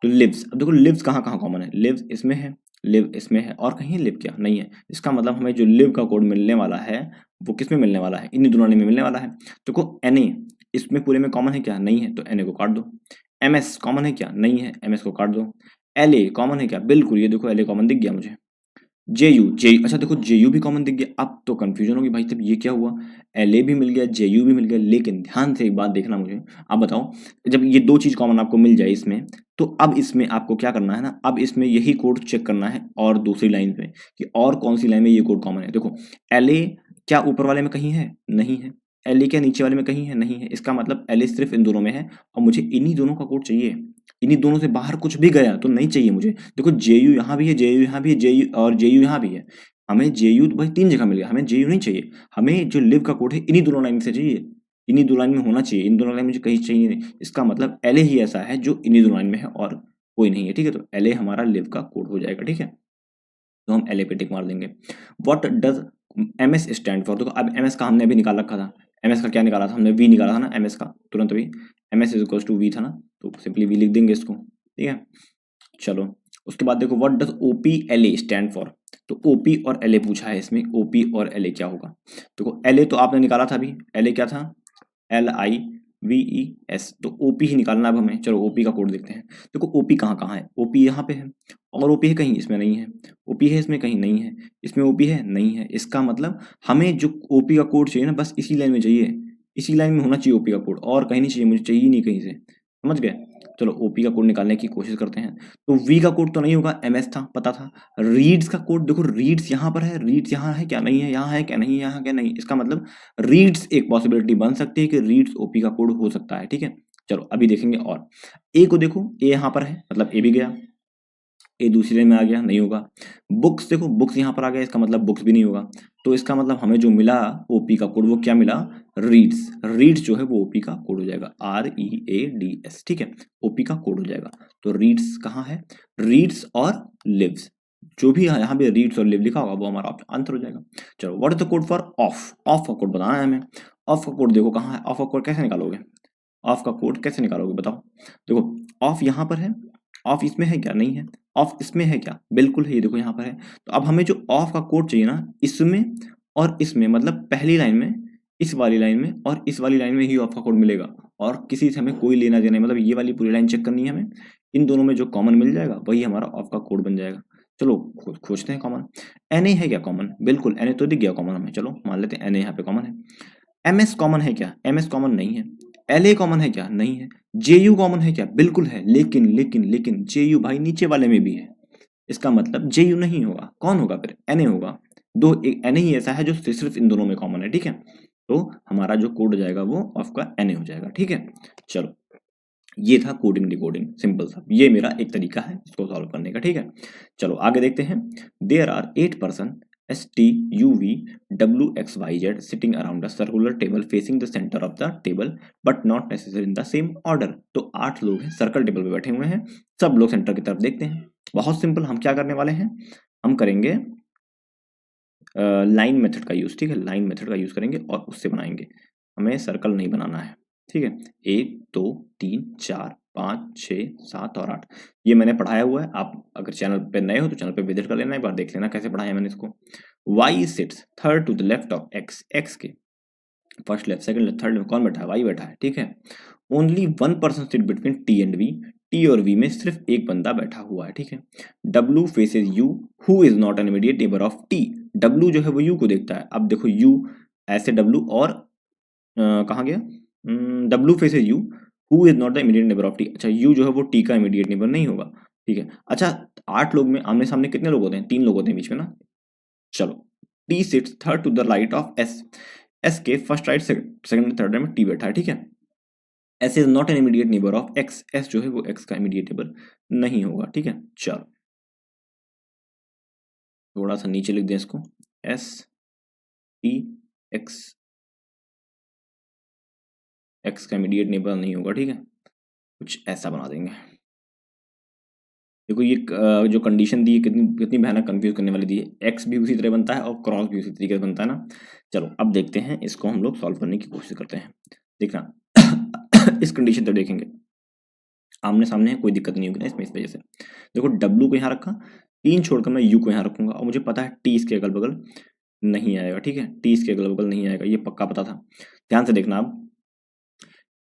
तो लिव्स, अब देखो लिव्स कहाँ कहाँ कॉमन है, लिव्स इसमें है, लिव इसमें है, और कहीं लिव क्या नहीं है। इसका मतलब हमें जो लिव का कोड मिलने वाला है वो किस में मिलने वाला है, इन्हीं दोनों में मिलने वाला है। देखो एन ए इसमें पूरे में कॉमन है क्या, नहीं है, तो एन ए को काट दो। एम एस कॉमन है क्या, नहीं है, एम एस को काट दो। एल ए कॉमन है क्या, बिल्कुल, ये देखो एल ए कॉमन दिख गया मुझे। जे यू, जे, अच्छा देखो जे यू भी कॉमन दिख गया। अब तो कंफ्यूजन होगी भाई, तब ये क्या हुआ, एल ए भी मिल गया, जे यू भी मिल गया, लेकिन ध्यान से एक बात देखना मुझे। आप बताओ, जब ये दो चीज कॉमन आपको मिल जाए इसमें, तो अब इसमें आपको क्या करना है ना, अब इसमें यही कोड चेक करना है और दूसरी लाइन पे कि और कौन सी लाइन में ये कोड कॉमन है। देखो एल ए क्या ऊपर वाले में कहीं है, नहीं है। एल ए क्या नीचे वाले में कहीं है, नहीं है। इसका मतलब एल ए सिर्फ इन दोनों में है, और मुझे इन्हीं दोनों का कोड चाहिए। इन्हीं दोनों से बाहर कुछ भी गया तो नहीं चाहिए मुझे। देखो जे यू यहाँ भी है, जे यू यहाँ भी है, जे यू और जे यू यहाँ भी है। हमें जे यू भाई तीन जगह मिल गया, हमें जे यू नहीं चाहिए। हमें जो लिव का कोड है इन्हीं दोनों लाइन से चाहिए, इन्हीं दो लाइन में होना चाहिए। इन दोनों लाइन मुझे कहीं चाहिए नहीं। इसका मतलब एल ए ही ऐसा है जो इन्हीं दो लाइन में है और कोई नहीं है, ठीक है। तो एल ए हमारा लिव का कोड हो जाएगा, ठीक है। तो हम एल ए पे टिक मार देंगे। What does M S stand for, देखो अब एम एस का हमने अभी निकाल रखा था। एम एस का क्या निकाला था हमने, वी निकाला था ना एम एस का, तुरंत अभी M S is equal to V था ना, तो सिंपली वी लिख देंगे इसको, ठीक है। चलो उसके बाद देखो what does OP L A stand for, तो ओपी और एल ए पूछा है इसमें, ओपी और एल ए क्या होगा। देखो एल ए तो आपने निकाला था अभी, एल ए क्या था, L I V E S, तो ओपी ही निकालना है अब हमें। चलो ओपी का कोड देखते हैं। देखो ओपी कहाँ कहाँ है, ओपी यहाँ पे है, और ओपी है कहीं इसमें नहीं है, ओपी है इसमें कहीं नहीं है, इसमें ओपी है नहीं है। इसका मतलब हमें जो ओपी का कोड चाहिए ना, बस इसी लाइन में चाहिए, इसी लाइन में होना चाहिए ओपी का कोड, और कहीं नहीं चाहिए, मुझे चाहिए ही नहीं कहीं से, समझ गए। चलो ओपी का कोड निकालने की कोशिश करते हैं। तो वी का कोड तो नहीं होगा, एम एस था, पता था। रीड्स का कोड देखो, रीड्स यहाँ पर है, रीड्स यहाँ है क्या, नहीं है, यहाँ है क्या, नहीं, यहाँ क्या, नहीं। इसका मतलब रीड्स एक पॉसिबिलिटी बन सकती है कि रीड्स ओपी का कोड हो सकता है, ठीक है। चलो अभी देखेंगे। और ए को देखो, ए यहाँ पर है, मतलब ए भी गया, ए दूसरी लाइन में आ गया, नहीं होगा। बुक्स देखो, बुक्स यहाँ पर आ गया, इसका मतलब बुक्स भी नहीं होगा। तो इसका मतलब हमें जो मिला ओपी का कोड वो क्या मिला, रीड्स, रीड्स जो है वो ओपी का कोड हो जाएगा, READS, ठीक है, ओपी का कोड हो जाएगा। तो रीड्स कहाँ है, रीड्स और लिव्स, जो भी यहाँ पे रीड्स और लिव लिखा होगा वो हमारा आंसर हो जाएगा। चलो what is the code for of, of का कोड बताना है हमें। ऑफ का कोड देखो कहाँ है, ऑफ का कोड कैसे निकालोगे, ऑफ का कोड कैसे निकालोगे बताओ। देखो ऑफ यहाँ पर है, ऑफ इसमें है क्या, नहीं है। ऑफ इसमें है क्या, बिल्कुल है, ये देखो यहाँ पर है। तो अब हमें जो ऑफ का कोड चाहिए ना, इसमें और इसमें, मतलब पहली लाइन में, इस वाली लाइन में और इस वाली लाइन में ही ऑफ का कोड मिलेगा, और किसी से हमें कोई लेना देना नहीं। मतलब ये वाली पूरी लाइन चेक करनी है हमें, इन दोनों में जो कॉमन मिल जाएगा वही हमारा ऑफ का कोड बन जाएगा। चलो खोजते हैं कॉमन। एन ए है क्या कॉमन, बिल्कुल एन ए तो दिख गया कॉमन हमें, चलो मान लेते हैं एन ए यहाँ पे कॉमन है। एम एस कॉमन है क्या, एम एस कॉमन नहीं है। एल ए कॉमन है क्या, नहीं है। जे यू कॉमन है क्या, बिल्कुल है, लेकिन लेकिन लेकिन जे यू भाई नीचे वाले में भी है। इसका मतलब जे यू नहीं होगा, कौन होगा फिर, एन ए होगा। दो एन ए ही ऐसा है जो सिर्फ इन दोनों में कॉमन है, ठीक है। तो हमारा जो कोड हो जाएगा वो ऑफ का एन ए हो जाएगा, ठीक है। चलो ये था कोडिंग डिकोडिंग, सिंपल सा, ये मेरा एक तरीका है इसको सॉल्व करने का, ठीक है। चलो आगे देखते हैं। There are 8 person S T U V W X Y Z sitting around a circular table facing the centre of the table but not necessary in the same order. तो 8 लोग हैं, सर्कल टेबल पे बैठे हुए हैं, सब लोग centre की तरफ देखते हैं। बहुत सिंपल, हम क्या करने वाले हैं, हम करेंगे लाइन मेथड का यूज। ठीक है, लाइन मेथड का यूज करेंगे और उससे बनाएंगे। हमें सर्कल नहीं बनाना है। ठीक है, 1 2 3 4 5 6 7 और 8 ये मैंने पढ़ाया हुआ है। आप अगर चैनल पे नए हो तो चैनल पे विजिट कर लेना, एक बार देख लेना कैसे पढ़ाया मैंने इसको। y sits third to the left of x, x के first left second left third में कौन बैठा है, y बैठा है। ठीक है, only 1 person sit between t and v, t और v में सिर्फ एक बंदा बैठा हुआ है। ठीक है, w faces u who is not an immediate neighbour of t, w जो है वो u को देखता है। अब देखो u ऐसे w और कहाँ गया, w faces u who is not the immediate neighbour of t। अच्छा, u जो है वो t का इमीडिएट नेबर नहीं होगा। ठीक है, अच्छा 8 लोग में आमने सामने कितने लोग होते हैं, 3 लोग होते हैं बीच में ना। चलो, t sits third to the right of s, s के फर्स्ट राइट सेकंड थर्ड में t बैठा है। ठीक है, s is not an immediate neighbour of x, s जो है वो x का इमीडिएट नेबर नहीं होगा। ठीक है, चलो थोड़ा सा नीचे लिख दें इसको, s t x, x का इमीडिएट नेबर नहीं होगा। ठीक है, कुछ ऐसा बना देंगे। देखो ये जो कंडीशन दी है कितनी कितनी भयानक कंफ्यूज करने वाली दी है। x भी उसी तरह बनता है और क्रॉस भी उसी तरीके से बनता है ना। चलो अब देखते हैं, इसको हम लोग सॉल्व करने की कोशिश करते हैं। देखना इस कंडीशन तक देखेंगे, आमने सामने है, कोई दिक्कत नहीं होगी ना इसमें। इस वजह से देखो w को यहाँ रखा, 3 छोड़कर मैं u को यहाँ रखूंगा और मुझे पता है t इसके अगल बगल नहीं आएगा। ठीक है, t इसके अगल बगल नहीं आएगा, ये पक्का पता था। ध्यान से देखना, अब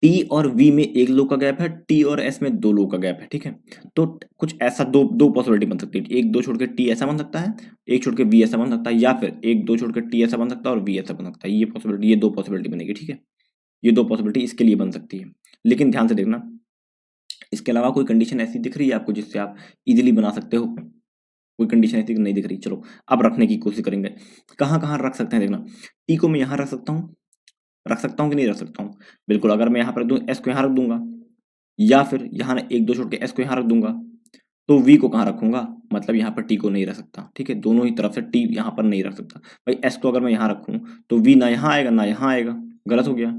t और v में 1 लोग का गैप है, t और s में 2 लोग का गैप है। ठीक है, तो कुछ ऐसा दो दो पॉसिबिलिटी बन सकती है, 1 2 छोड़ के t ऐसा बन सकता है, 1 छोड़ के v ऐसा बन सकता है, या फिर 1 2 छोड़ के t ऐसा बन सकता है और v ऐसा बन सकता है। ये पॉसिबिलिटी, ये 2 पॉसिबिलिटी बनेगी। ठीक है, ये 2 पॉसिबिलिटी इसके लिए बन सकती है। लेकिन ध्यान से देखना, इसके अलावा कोई कंडीशन ऐसी दिख रही है आपको जिससे आप इजीली बना सकते हो? कोई कंडीशन ऐसी नहीं दिख रही। चलो अब रखने की कोशिश करेंगे। कहाँ कहाँ रख सकते हैं, देखना टी को मैं यहाँ रख सकता हूँ, रख सकता हूँ कि नहीं रख सकता हूँ? बिल्कुल, अगर मैं यहाँ पर दूँ एस को यहाँ रख दूंगा, या फिर यहाँ ना 1 2 छोड़ के एस को यहाँ रख दूंगा, तो वी को कहाँ रखूंगा, मतलब यहाँ पर टी को नहीं रख सकता। ठीक है, दोनों ही तरफ से टी यहाँ पर नहीं रख सकता। भाई एस को अगर मैं यहाँ रखूँ तो वी ना यहाँ आएगा ना यहाँ आएगा, गलत हो गया।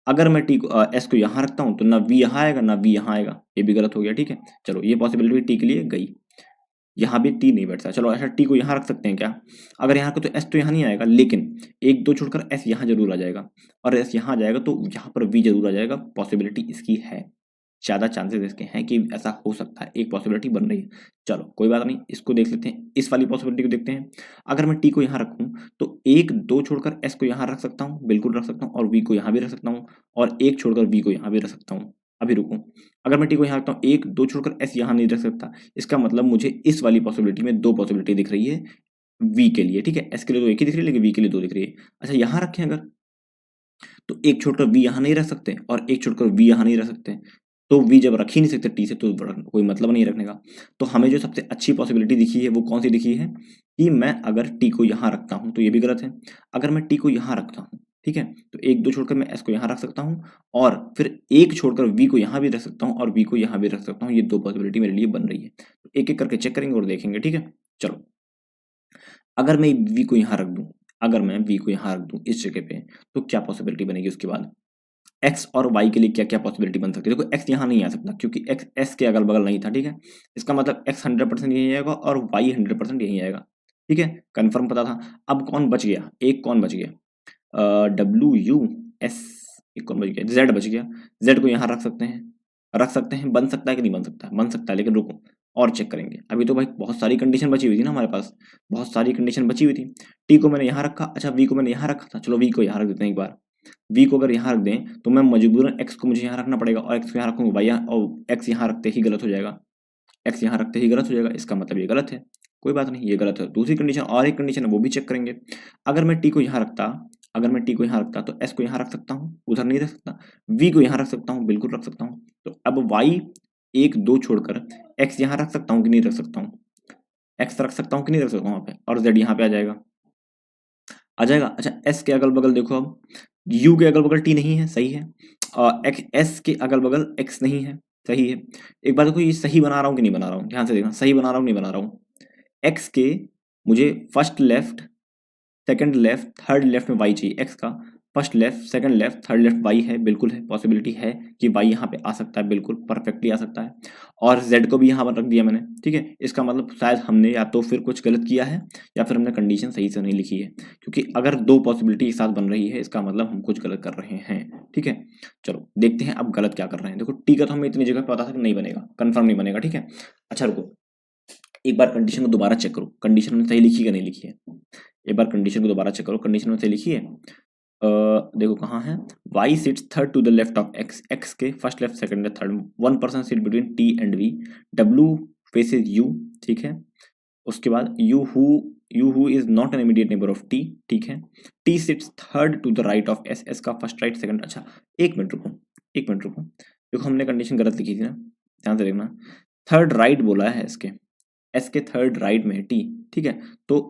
अगर मैं टी को एस को यहाँ रखता हूँ तो ना वी यहाँ आएगा ना वी यहाँ आएगा, ये भी गलत हो गया। ठीक है, चलो ये पॉसिबिलिटी टी के लिए गई, यहाँ भी टी नहीं बैठता। चलो ऐसा टी को यहाँ रख सकते हैं क्या? अगर यहाँ को तो एस तो यहाँ नहीं आएगा, लेकिन 1 2 छोड़कर एस यहाँ जरूर आ जाएगा, और एस यहाँ आ जाएगा तो यहाँ पर वी जरूर आ जाएगा। पॉसिबिलिटी इसकी है, ज़्यादा चांसेस इसके हैं कि ऐसा हो सकता है, एक पॉसिबिलिटी बन रही है। चलो कोई बात नहीं, इसको देख लेते हैं, इस वाली पॉसिबिलिटी को देखते हैं। अगर मैं टी को यहाँ रखूँ तो 1 2 छोड़कर एस को यहाँ रख सकता हूँ, बिल्कुल रख सकता हूँ, और वी को यहाँ भी रख सकता हूँ, और 1 छोड़कर वी को यहाँ भी रख सकता हूँ। अभी रुको, अगर मैं टी को यहाँ रखता हूँ 1 2 छोड़कर एस यहाँ नहीं रख सकता, इसका मतलब मुझे इस वाली पॉसिबिलिटी में 2 पॉसिबिलिटी दिख रही है वी के लिए। ठीक है, एस के लिए तो एक ही दिख रही है, लेकिन वी के लिए 2 दिख रही है। अच्छा यहाँ रखें अगर, तो 1 छोड़कर वी यहाँ नहीं रख सकते और 1 छोड़कर वी यहाँ नहीं रख सकते, तो वी जब रख ही नहीं सकते टी से तो कोई मतलब नहीं रखने का। तो हमें जो सबसे अच्छी पॉसिबिलिटी दिखी है वो कौन सी दिखी है कि मैं अगर टी को यहाँ रखता हूँ तो ये भी गलत है। अगर मैं टी को यहाँ रखता हूँ, ठीक है, तो 1 2 छोड़कर मैं एस को यहाँ रख सकता हूँ, और फिर 1 छोड़कर वी को यहाँ भी रख सकता हूँ और वी को यहाँ भी रख सकता हूँ। ये 2 पॉसिबिलिटी मेरे लिए बन रही है, तो एक एक करके चेक करेंगे और देखेंगे। ठीक है, चलो अगर मैं वी को यहाँ रख दूँ, अगर मैं वी को यहाँ रख दूँ इस जगह पे, तो क्या पॉसिबिलिटी बनेगी उसके बाद? एक्स और वाई के लिए क्या क्या पॉसिबिलिटी बन सकती है? देखो एक्स यहाँ नहीं आ सकता क्योंकि एक्स एस के अगल बगल नहीं था। ठीक है, इसका मतलब एक्स 100% यही आएगा और वाई 100% यही आएगा। ठीक है, कंफर्म पता था। अब कौन बच गया, एक कौन बच गया, डब्ल्यू यू एस, एक कौन बच गया, जेड बच गया। जेड को यहाँ रख सकते हैं, रख सकते हैं, बन सकता है कि नहीं बन सकता? बन सकता है, लेकिन रुको और चेक करेंगे। अभी तो भाई बहुत सारी कंडीशन बची हुई थी ना हमारे पास, बहुत सारी कंडीशन बची हुई थी। टी को मैंने यहाँ रखा, अच्छा वी को मैंने यहाँ रखा था, चलो वी को यहाँ रख देते हैं एक बार। वी को अगर यहाँ रख दें तो मैं मजबूरन एक्स को मुझे यहाँ रखना पड़ेगा, और एक्स को यहाँ रखूंगा भाई, और एक्स यहाँ रखते ही गलत हो जाएगा, एक्स यहाँ रखते ही गलत हो जाएगा, इसका मतलब ये गलत है। कोई बात नहीं, ये गलत है। दूसरी कंडीशन और एक कंडीशन है, वो भी चेक करेंगे। अगर मैं टी को यहाँ रखता, अगर मैं टी को यहाँ रखता तो एस को यहाँ रख सकता हूँ, उधर नहीं रख सकता। वी को यहाँ रख सकता हूँ, बिल्कुल रख सकता हूँ। तो अब वाई 1 2 छोड़कर एक्स यहाँ रख सकता हूँ कि नहीं रख सकता हूँ? एक्स रख सकता हूँ कि नहीं रख सकता हूँ वहाँ पे, और जेड यहाँ पे आ जाएगा, आ जाएगा। अच्छा एस के अगल बगल देखो, अब यू के अगल बगल टी नहीं है, सही है, और एस के अगल बगल एक्स नहीं है, सही है। एक बात देखो, ये सही बना रहा हूँ कि नहीं बना रहा हूँ, ध्यान से देखना, सही बना रहा हूँ नहीं बना रहा हूँ। एक्स के मुझे first left second left, third left में वाई चाहिए एक्स का, first left, second left, third left Y है, बिल्कुल है, पॉसिबिलिटी है कि वाई यहाँ पे आ सकता है, बिल्कुल परफेक्टली आ सकता है। और जेड को भी यहाँ पर रख दिया मैंने, ठीक है। इसका मतलब शायद हमने या तो फिर कुछ गलत किया है या फिर हमने कंडीशन सही से नहीं लिखी है, क्योंकि अगर दो पॉसिबिलिटी एक साथ बन रही है इसका मतलब हम कुछ गलत कर रहे हैं, ठीक है। चलो देखते हैं अब गलत क्या कर रहे हैं। देखो टी का तो हमें इतनी जगह पता था कि नहीं बनेगा, कंफर्म नहीं बनेगा, ठीक है। अच्छा रुको, एक बार कंडीशन को दोबारा चेक करो, कंडीशन में सही लिखी है नहीं लिखी है। एक बार कंडीशन को दोबारा चेक करो, कंडीशन में सही लिखी है। देखो कहाँ है, y sits third to the left of x, x के first left second third, 1% seat between t and v, w faces u, ठीक है। उसके बाद U who is not an immediate neighbour of t, ठीक है। t sits third to the right of s, s का first right second. अच्छा एक minute रुको, एक मिनट रुको, देखो हमने कंडीशन गलत लिखी थी ना, ध्यान से देखना। थर्ड राइट बोला है इसके, एस के थर्ड राइट में है टी, ठीक है। तो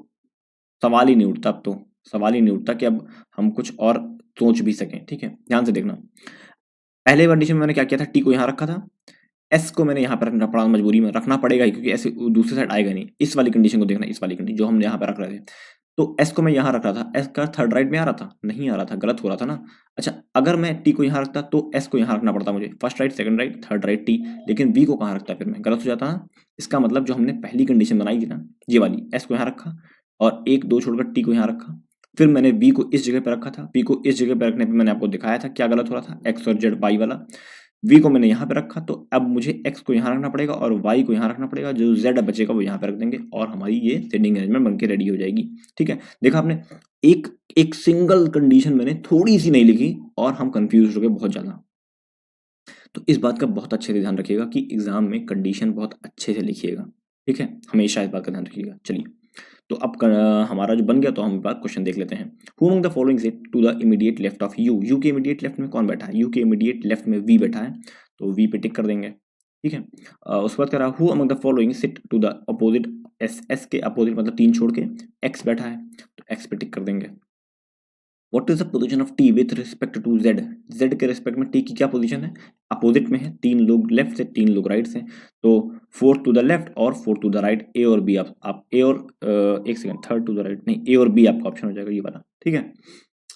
सवाल ही नहीं उठता, अब तो सवाल ही नहीं उठता कि अब हम कुछ और सोच भी सकें, ठीक है। ध्यान से देखना, पहले कंडीशन में मैंने क्या किया था, टी को यहाँ रखा था, एस को मैंने यहाँ पर रखना पड़ा, मजबूरी में रखना पड़ेगा ही, क्योंकि ऐसे दूसरी साइड आएगा नहीं। इस वाली कंडीशन को देखना, इस वाली कंडीशन जो हम यहाँ पे रख रहे थे, तो एस को मैं यहाँ रख रहा था, एस का थर्ड राइट में आ रहा था, नहीं आ रहा था, गलत हो रहा था ना। अच्छा अगर मैं टी को यहाँ रखता तो एस को यहाँ रखना पड़ता मुझे, first right second right third right T, लेकिन वी को कहाँ रखता फिर मैं, गलत हो जाता ना। इसका मतलब जो हमने पहली कंडीशन बनाई थी ना, ये वाली, एस को यहाँ रखा और एक दो छोड़कर टी को यहाँ रखा, फिर मैंने बी को इस जगह पर रखा था, बी को इस जगह पर रखने पर मैंने आपको दिखाया था क्या गलत हो रहा था, एक्स और जेड वाई वाला। वी को मैंने यहाँ पे रखा, तो अब मुझे एक्स को यहाँ रखना पड़ेगा और वाई को यहाँ रखना पड़ेगा, जो जेड बचेगा वो यहाँ पे रख देंगे और हमारी ये सेटिंग अरेंजमेंट बनके रेडी हो जाएगी, ठीक है। देखा आपने, एक एक सिंगल कंडीशन मैंने थोड़ी सी नहीं लिखी और हम कंफ्यूज हो गए बहुत ज्यादा। तो इस बात का बहुत अच्छे से ध्यान रखिएगा कि एग्जाम में कंडीशन बहुत अच्छे से लिखिएगा, ठीक है, हमेशा इस बात का ध्यान रखिएगा। चलिए, तो अब हमारा जो बन गया, तो हम बात क्वेश्चन देख लेते हैं। Who among the following sit to the immediate left of U, U के इमीडिएट लेफ्ट में कौन बैठा है, यू के इमीडिएट लेफ्ट में वी बैठा है, तो वी पे टिक कर देंगे, ठीक है। उसके बाद कह रहा है who among the following sit to the opposite S, S के अपोजिट मतलब तीन छोड़ के एक्स बैठा है, तो एक्स पे टिक कर देंगे। What is the position of T with respect to Z, Z के रिस्पेक्ट में टी की क्या पोजीशन है, अपोजिट में है, तीन लोग लेफ्ट से तीन लोग राइट से, तो फोर्थ टू द लेफ्ट और fourth to the right, A और बी। आप ए और एक second, third to the right नहीं, ए और बी आपका ऑप्शन हो जाएगा ये वाला, ठीक है।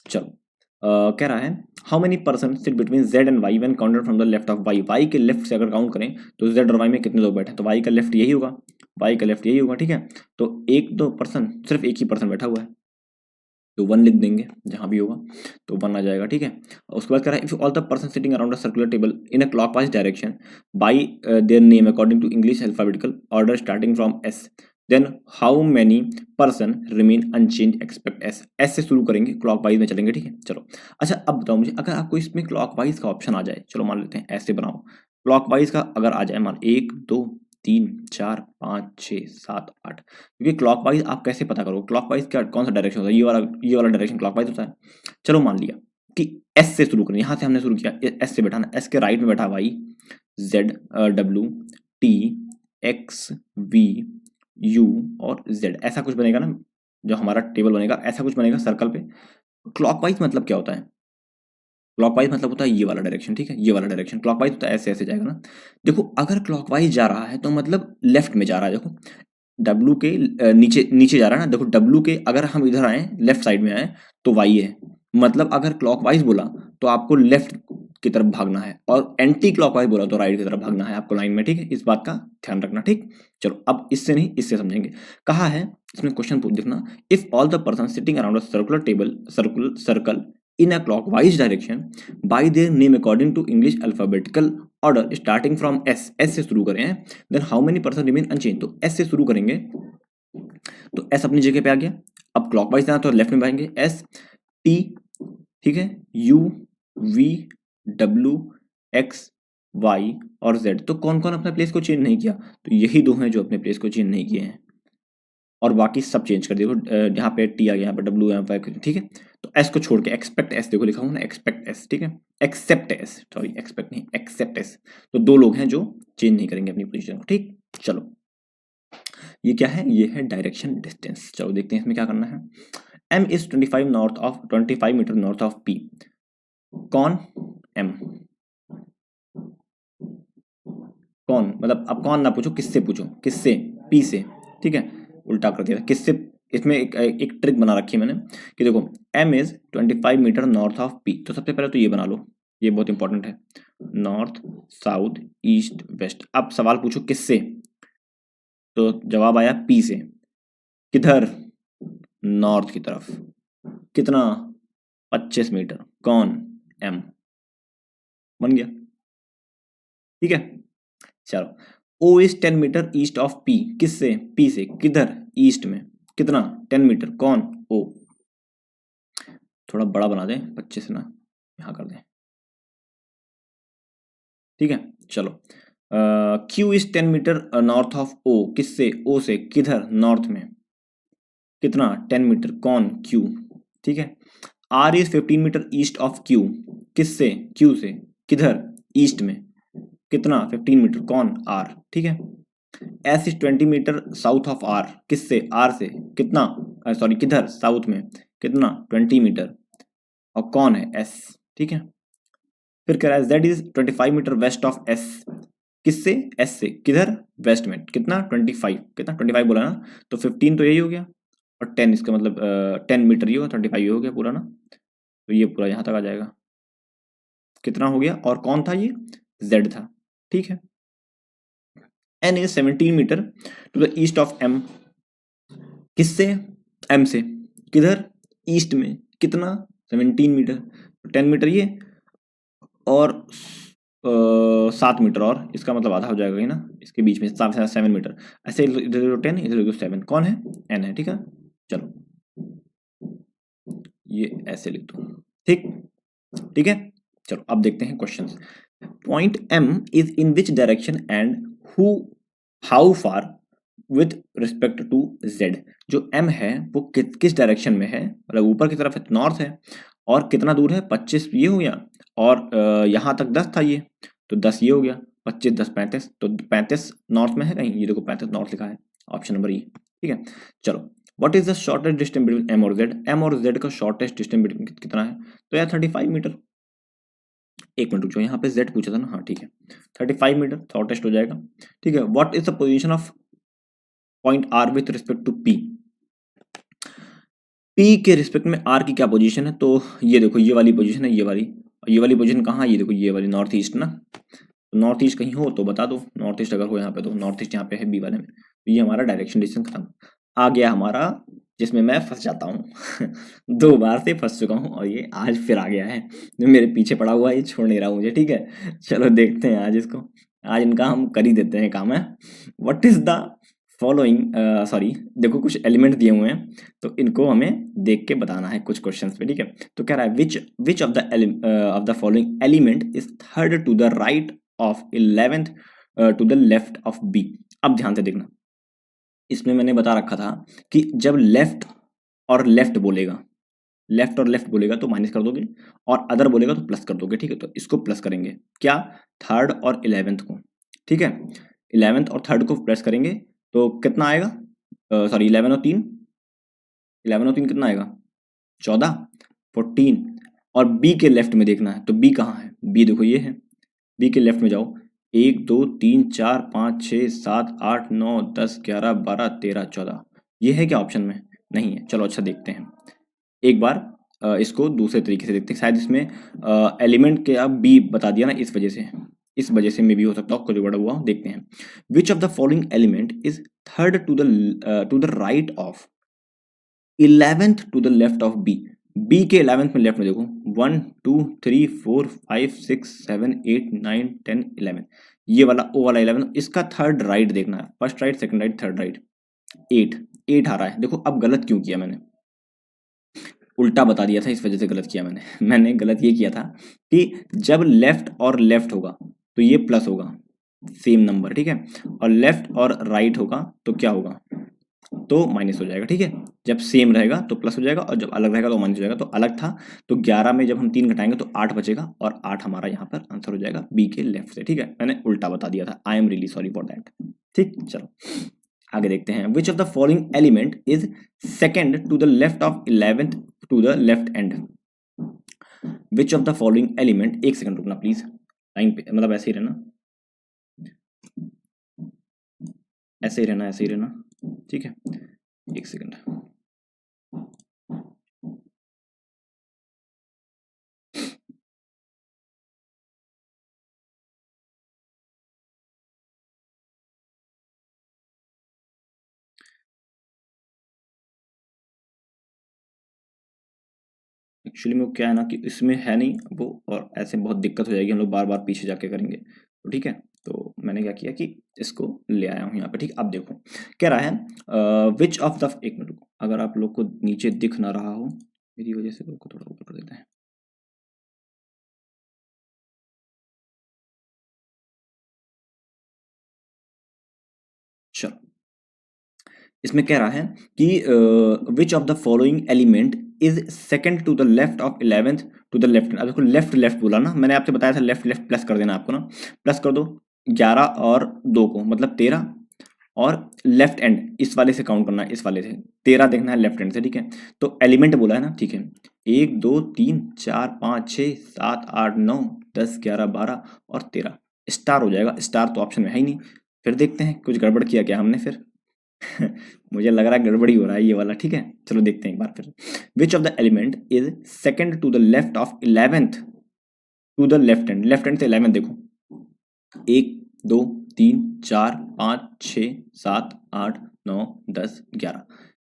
चलो कह रहा है how many person sit between Z and Y when counted from the left of Y, Y के लेफ्ट से अगर काउंट करें तो जेड और वाई में कितने लोग बैठे हैं, तो वाई का लेफ्ट यही होगा, वाई का लेफ्ट यही होगा, ठीक है। तो एक दो पर्सन, सिर्फ एक ही पर्सन बैठा हुआ है, तो वन लिख देंगे जहां भी होगा, तो वन आ जाएगा, ठीक है। उसके बाद कह रहा है if all the person sitting around a circular table in a clockwise direction by their name according to English alphabetical order starting from S, then how many person remain unchanged expect S, S से शुरू करेंगे clockwise में चलेंगे, ठीक है। चलो अच्छा अब बताओ मुझे, अगर आपको इसमें क्लॉकवाइज का ऑप्शन आ जाए, चलो मान लेते हैं ऐसे बनाओ, क्लॉकवाइज का अगर आ जाए, मान एक दो तीन चार पाँच छः सात आठ, क्योंकि क्लॉकवाइज आप कैसे पता करोगे, क्लॉकवाइज क्या कौन सा डायरेक्शन होता है, ये वाला डायरेक्शन क्लॉकवाइज होता है। चलो मान लिया कि एस से शुरू करें, यहाँ से हमने शुरू किया, एस से बैठा ना, एस के राइट में बैठा Y, Z, W, T, X, V, U और जेड, ऐसा कुछ बनेगा ना, जो हमारा टेबल बनेगा ऐसा कुछ बनेगा सर्कल पे। क्लॉकवाइज मतलब क्या होता है, क्लॉकवाइज मतलब होता है ये वाला डायरेक्शन, ठीक है, ये वाला डायरेक्शन क्लॉकवाइज होता है, ऐसे ऐसे जाएगा ना। देखो अगर क्लॉकवाइज जा रहा है तो मतलब लेफ्ट में जा रहा है, देखो डब्लू के नीचे नीचे जा रहा है ना, देखो डब्लू के अगर हम इधर आए लेफ्ट साइड में आए तो वाई है, मतलब अगर क्लॉकवाइज बोला तो आपको लेफ्ट की तरफ भागना है और एंटी क्लॉकवाइज बोला तो राइट की तरफ भागना है आपको लाइन में, ठीक है, इस बात का ध्यान रखना, ठीक। चलो अब इससे नहीं इससे समझेंगे। कहा है इसमें क्वेश्चन देखना, if all the person sitting around a circular table circle in a clockwise direction by their name according to English alphabetical order starting from S, S से शुरू करें, then how many person remain unchanged, तो S से शुरू करेंगे तो S अपनी जगह पे आ गया, अब क्लॉकवाइज जाना तो लेफ्ट में आएंगे S, T, ठीक है, U, V, W, X, Y और Z, तो कौन कौन अपने प्लेस को चेंज नहीं किया, तो यही दो हैं जो अपने प्लेस को चेंज नहीं किए हैं और बाकी सब चेंज कर दिए। देखो यहाँ पे टी आ गया, यहाँ पे डब्ल्यू, यहाँ पे, ठीक है। तो एस को छोड़ के एक्सपेक्ट एस, देखो लिखा हूँ ना एक्सपेक्ट एस, ठीक है, एक्सेप्ट एस, सॉरी एक्सपेक्ट नहीं एक्सेप्ट एस, तो दो लोग हैं जो चेंज नहीं करेंगे अपनी पोजीशन को, ठीक। चलो ये क्या है, ये है डायरेक्शन डिस्टेंस। चलो देखते हैं इसमें क्या करना है। M is 25 metre north of P, कौन एम, कौन मतलब अब कौन ना पूछो, किससे पूछो, किससे, पी से, ठीक है, उल्टा कर दिया, किससे इसमें एक ट्रिक बना रखी है मैंने कि देखो m is 25 metre north of p। तो सबसे पहले तो ये बना लो, ये बहुत इंपॉर्टेंट है, नॉर्थ साउथ ईस्ट वेस्ट। अब सवाल पूछो किससे, तो जवाब आया p से। किधर, नॉर्थ की तरफ। कितना, 25 मीटर। कौन, m। बन गया, ठीक है। चलो, O is 10 metre east of P। किससे, P से। किधर, ईस्ट में। कितना, 10 मीटर। कौन, O। थोड़ा बड़ा बना दें, 25 ना यहाँ कर दें, ठीक है। चलो, Q is 10 metre north of O। किससे, O से। किधर, नॉर्थ में। कितना, 10 मीटर। कौन, Q, ठीक है। R is 15 metre east of Q। किससे, Q से। किधर, ईस्ट में। कितना, 15 मीटर। कौन, R, ठीक है। S is 20 metre south of R। किससे, R से। कितना, सॉरी किधर, साउथ में। कितना, 20 मीटर। और कौन है, S, ठीक है। फिर कह रहा है Z is 25 metre west of S। किससे, S से। किधर, वेस्ट में। कितना, 25। कितना, 25 बोला ना, तो 15 तो यही हो गया, और 10 इसका मतलब 10 मीटर ये होगा, 25 ये हो गया पूरा ना, तो ये पूरा यहाँ तक आ जाएगा। कितना हो गया, और कौन था ये, Z था, ठीक है। N is 17 metre to the east of M। किससे, M से। किधर, ईस्ट में। कितना, 17 मीटर। 10 मीटर ये, और 7 मीटर, और इसका मतलब आधा हो जाएगा ना, इसके बीच में 7 मीटर। ऐसे इधर 10, इधर 7। कौन है, N है, ठीक है। चलो, ये ऐसे लिख दो, ठीक, ठीक है। चलो अब देखते हैं questions. Point M is in which direction and who how far with respect to Z। जो M है वो किस डायरेक्शन में है, मतलब ऊपर की तरफ है, नॉर्थ है, और कितना दूर है, 25 ये हो गया, और यहाँ तक 10 था ये, तो 10 ये हो गया, 25 10 35, तो 35 नॉर्थ में है कहीं, ये देखो 35 नॉर्थ लिखा है, ऑप्शन नंबर ई, ठीक है। चलो, what is the shortest distance between M और Z। M और Z का शॉर्टेस्ट डिस्टेंस बिटवीन कितना है, तो यार 35 मीटर। एक मिनट रुको, यहाँ पे Z पूछा था ना, हाँ ठीक है, 35 मीटर शॉर्टेस्ट हो जाएगा, ठीक है। What is the position of point R with respect to P। P के रिस्पेक्ट में R की क्या पोजीशन है, तो ये देखो ये वाली पोजीशन है, ये वाली पोजीशन कहाँ है, ये देखो ये वाली नॉर्थ ईस्ट ना, तो नॉर्थ ईस्ट कहीं हो तो बता दो, नॉर्थ ईस्ट अगर हो यहाँ पे, तो नॉर्थ ईस्ट यहाँ पे है बी वाले में, तो ये हमारा डायरेक्शन डिस्टेंस खत्म आ गया हमारा, जिसमें मैं फंस जाता हूँ 2 बार से फंस चुका हूँ, और ये आज फिर आ गया है, जो मेरे पीछे पड़ा हुआ है, ये छोड़ नहीं रहा मुझे, ठीक है। चलो देखते हैं आज इसको, आज इनका हम कर ही देते हैं काम है। What is the following, sorry देखो कुछ एलिमेंट दिए हुए हैं, तो इनको हमें देख के बताना है कुछ क्वेश्चंस पे, ठीक है। तो कह रहा है which of the following element is third to the right of 11th to the left of B. अब ध्यान से देखना, इसमें मैंने बता रखा था कि जब लेफ्ट और लेफ्ट बोलेगा, लेफ्ट और लेफ्ट बोलेगा तो माइनस कर दोगे, और अदर बोलेगा तो प्लस कर दोगे, ठीक है। तो इसको प्लस करेंगे, क्या, थर्ड और 11th को, ठीक है। 11th और थर्ड को प्लस करेंगे तो कितना आएगा, सॉरी 11 और 3, 11 और 3 कितना आएगा, 14, 14। और बी के लेफ्ट में देखना है, तो बी कहाँ है, बी देखो ये है, बी के लेफ्ट में जाओ, 1 2 3 4 5 6 7 8 9 10 11 12 13 14, ये है क्या ऑप्शन में, नहीं है। चलो अच्छा देखते हैं एक बार, इसको दूसरे तरीके से देखते हैं, शायद इसमें एलिमेंट के अब बी बता दिया ना, इस वजह से मे भी हो सकता हो कुछ बड़ा हुआ, देखते हैं। Which of the following element is third to the right of 11th to the left of B. B के 11th में लेफ्ट में देखो, 1 2 3 4 5 6 7 8 9 10 11, ये वाला ओ वाला 11, इसका थर्ड राइट देखना है, first right second right third right, 8 आ रहा है। देखो अब गलत क्यों किया मैंने, उल्टा बता दिया था, इस वजह से गलत किया मैंने गलत ये किया था कि जब लेफ्ट और लेफ्ट होगा तो ये प्लस होगा, सेम नंबर, ठीक है, और लेफ्ट और राइट होगा तो क्या होगा, तो माइनस हो जाएगा, ठीक है। जब सेम रहेगा तो प्लस हो जाएगा, और जब अलग रहेगा तो माइनस हो जाएगा। तो अलग था तो 11 में जब हम 3 घटाएंगे तो 8 बचेगा, और 8 हमारा यहाँ पर आंसर हो जाएगा बी के लेफ्ट से, ठीक है। मैंने उल्टा बता दिया था, I am really sorry for that, ठीक। चलो आगे देखते हैं। Which of the following element is second to the left of 11th to the left end. Which of the following element, एक सेकंड रुकना प्लीज, लाइन पे मतलब ऐसे ही रहना, ऐसे ही रहना, ठीक है, एक सेकंड। एक्चुअली में वो क्या है ना कि इसमें है नहीं वो, और ऐसे बहुत दिक्कत हो जाएगी, हम लोग बार बार पीछे जाके करेंगे। तो ठीक है, तो मैंने क्या किया कि इसको ले आया हूँ यहाँ पे। ठीक, अब देखो कह रहा है विच ऑफ द, एक मिनट रुको, अगर आप लोग को नीचे दिख ना रहा हो मेरी वजह से, को थोड़ा ऊपर कर देते हैं। चलो, इसमें कह रहा है कि which of the following element is second to the left of 11th to the left. अब देखो लेफ्ट लेफ्ट बोला ना, मैंने आपसे बताया था लेफ्ट लेफ्ट प्लस कर देना आपको ना, प्लस कर दो 11 और 2 को, मतलब 13, और लेफ्ट एंड इस वाले से काउंट करना है, इस वाले से 13 देखना है लेफ्ट एंड से। ठीक है, तो एलिमेंट बोला है ना, ठीक है, 1 2 3 4 5 6 7 8 9 10 11 12 और 13, स्टार हो जाएगा। स्टार तो ऑप्शन में है ही नहीं। फिर देखते हैं कुछ गड़बड़ किया क्या हमने फिर। मुझे लग रहा है गड़बड़ी हो रहा है ये वाला। ठीक है, चलो देखते हैं एक बार फिर। Which of the element is second to the left of 11th to the left hand. Left hand से 11 देखो, 1 2 3 4 5 6 7 8 9 10 11,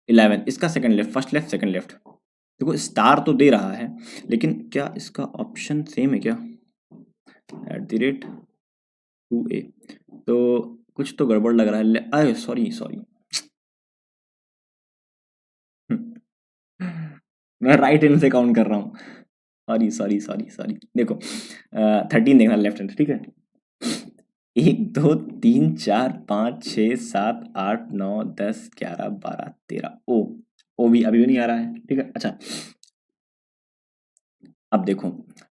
11 इसका second left, first left second left. देखो स्टार तो दे रहा है, लेकिन क्या इसका ऑप्शन सेम है क्या, @2a, तो कुछ तो गड़बड़ लग रहा है। अरे सॉरी सॉरी, मैं राइट हैंड से काउंट कर रहा हूँ। सॉरी सॉरी सॉरी सॉरी, देखो 13 देखना लेफ्ट हैंड। ठीक है, 1 2 3 4 5 6 7 8 9 10 11 12 13, ओ भी अभी भी नहीं आ रहा है। ठीक है, अच्छा अब देखो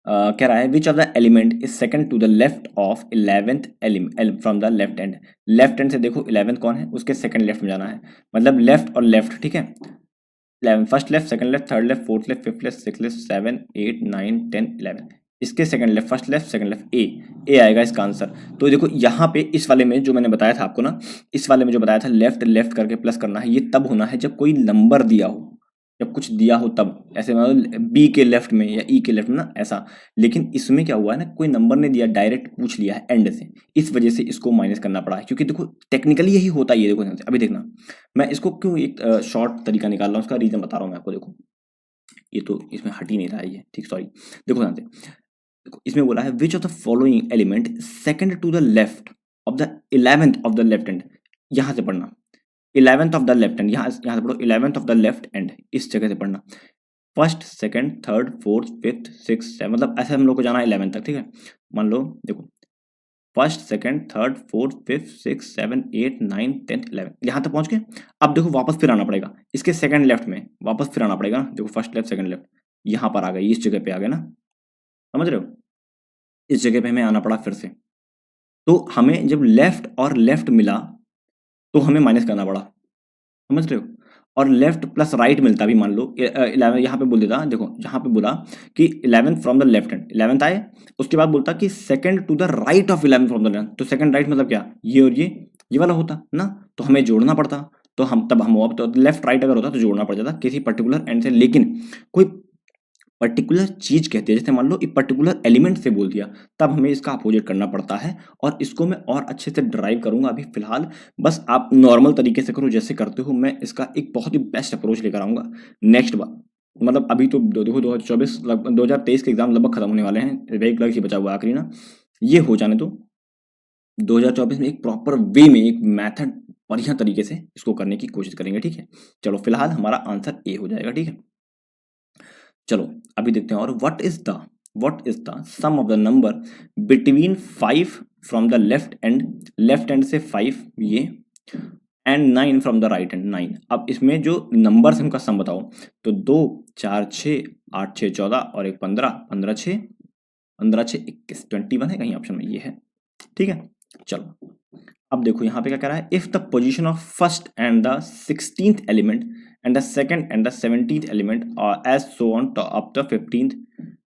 कह रहा है which of the element is second to the left of 11th element from the left hand. Left hand से देखो 11th कौन है, उसके सेकंड लेफ्ट में जाना है, मतलब लेफ्ट और लेफ्ट। ठीक है, 11 first left second left third left fourth left fifth left six left 7 8 9 10 11, इसके second left first left second left, A आएगा इसका आंसर। तो देखो यहाँ पे इस वाले में जो मैंने बताया था आपको ना, इस वाले में जो बताया था लेफ्ट लेफ्ट करके प्लस करना है, ये तब होना है जब कोई नंबर दिया हो, जब कुछ दिया हो तब, ऐसे मतलब बी के लेफ्ट में या ई के लेफ्ट में ना, ऐसा। लेकिन इसमें क्या हुआ है ना, कोई नंबर ने दिया, डायरेक्ट पूछ लिया है एंड से, इस वजह से इसको माइनस करना पड़ा है। क्योंकि देखो टेक्निकली यही होता ही है। देखो ध्यान से अभी देखना, मैं इसको क्यों एक शॉर्ट तरीका निकाल रहा हूँ, उसका रीजन बता रहा हूँ मैं आपको। देखो ये तो इसमें हट ही नहीं रहा है ये, ठीक, सॉरी। देखो ध्यान से, देखो इसमें बोला है which of the following element second to the left of the 11th of the left hand. यहां से पढ़ना 11th of the left hand, यहाँ यहाँ से पढ़ो 11th of the left hand, इस जगह से पढ़ना। First second third fourth fifth six seven, मतलब ऐसे हम लोग को जाना है 11 तक। ठीक है, मान लो देखो first second third fourth fifth six seven eight nine 10th 11, यहाँ तक पहुंच गए। अब देखो वापस फिर आना पड़ेगा इसके सेकंड लेफ्ट में, वापस फिर आना पड़ेगा ना। देखो फर्स्ट लेफ्ट सेकंड लेफ्ट, यहाँ पर आ गए, इस जगह पे आ गए ना, समझ रहे हो, इस जगह पे हमें आना पड़ा फिर से। तो हमें जब लेफ्ट और लेफ्ट मिला तो हमें माइनस करना पड़ा, समझ रहे हो। और लेफ्ट प्लस राइट मिलता भी, मान लो 11 यहाँ पे बोल देता, देखो यहाँ पे बोला कि 11th from the left hand, 11th आए, उसके बाद बोलता कि second to the right of 11th from the left, तो सेकंड राइट मतलब क्या, ये और ये वाला होता ना, तो हमें जोड़ना पड़ता। तो हम तब हम अब तो लेफ्ट राइट अगर होता तो जोड़ना पड़ जाता किसी पर्टिकुलर एंड से, लेकिन कोई पर्टिकुलर चीज कहती है, जैसे मान लो एक पर्टिकुलर एलिमेंट से बोल दिया, तब हमें इसका अपोजिट करना पड़ता है। और इसको मैं और अच्छे से ड्राइव करूंगा अभी फिलहाल, बस आप नॉर्मल तरीके से करो जैसे करते हो, मैं इसका एक बहुत ही बेस्ट अप्रोच लेकर आऊंगा नेक्स्ट बार। मतलब अभी तो देखो 2024 लगभग 2023 के एग्जाम लगभग खत्म होने वाले हैं, वेग क्लर्क ही बचा हुआ आखिरी ना, ये हो जाने तो 2024 में एक प्रॉपर वे में एक मेथड बढ़िया तरीके से इसको करने की कोशिश करेंगे। ठीक है, चलो फिलहाल हमारा आंसर ए हो जाएगा। ठीक है, चलो अभी देखते हैं। और what is the sum of the number between 5 from the left end से 5 ये, and 9 from the right hand 9। अब इसमें जो नंबर्स उनका सम बताओ, तो 2 4 6 8 6 14 और एक 15, 15 6 21, 21 है कहीं ऑप्शन में, ये है। ठीक है, चलो अब देखो यहाँ पे क्या कह रहा है, if the position of first and the 16th element and the second and the 17th element are as so on up the 15th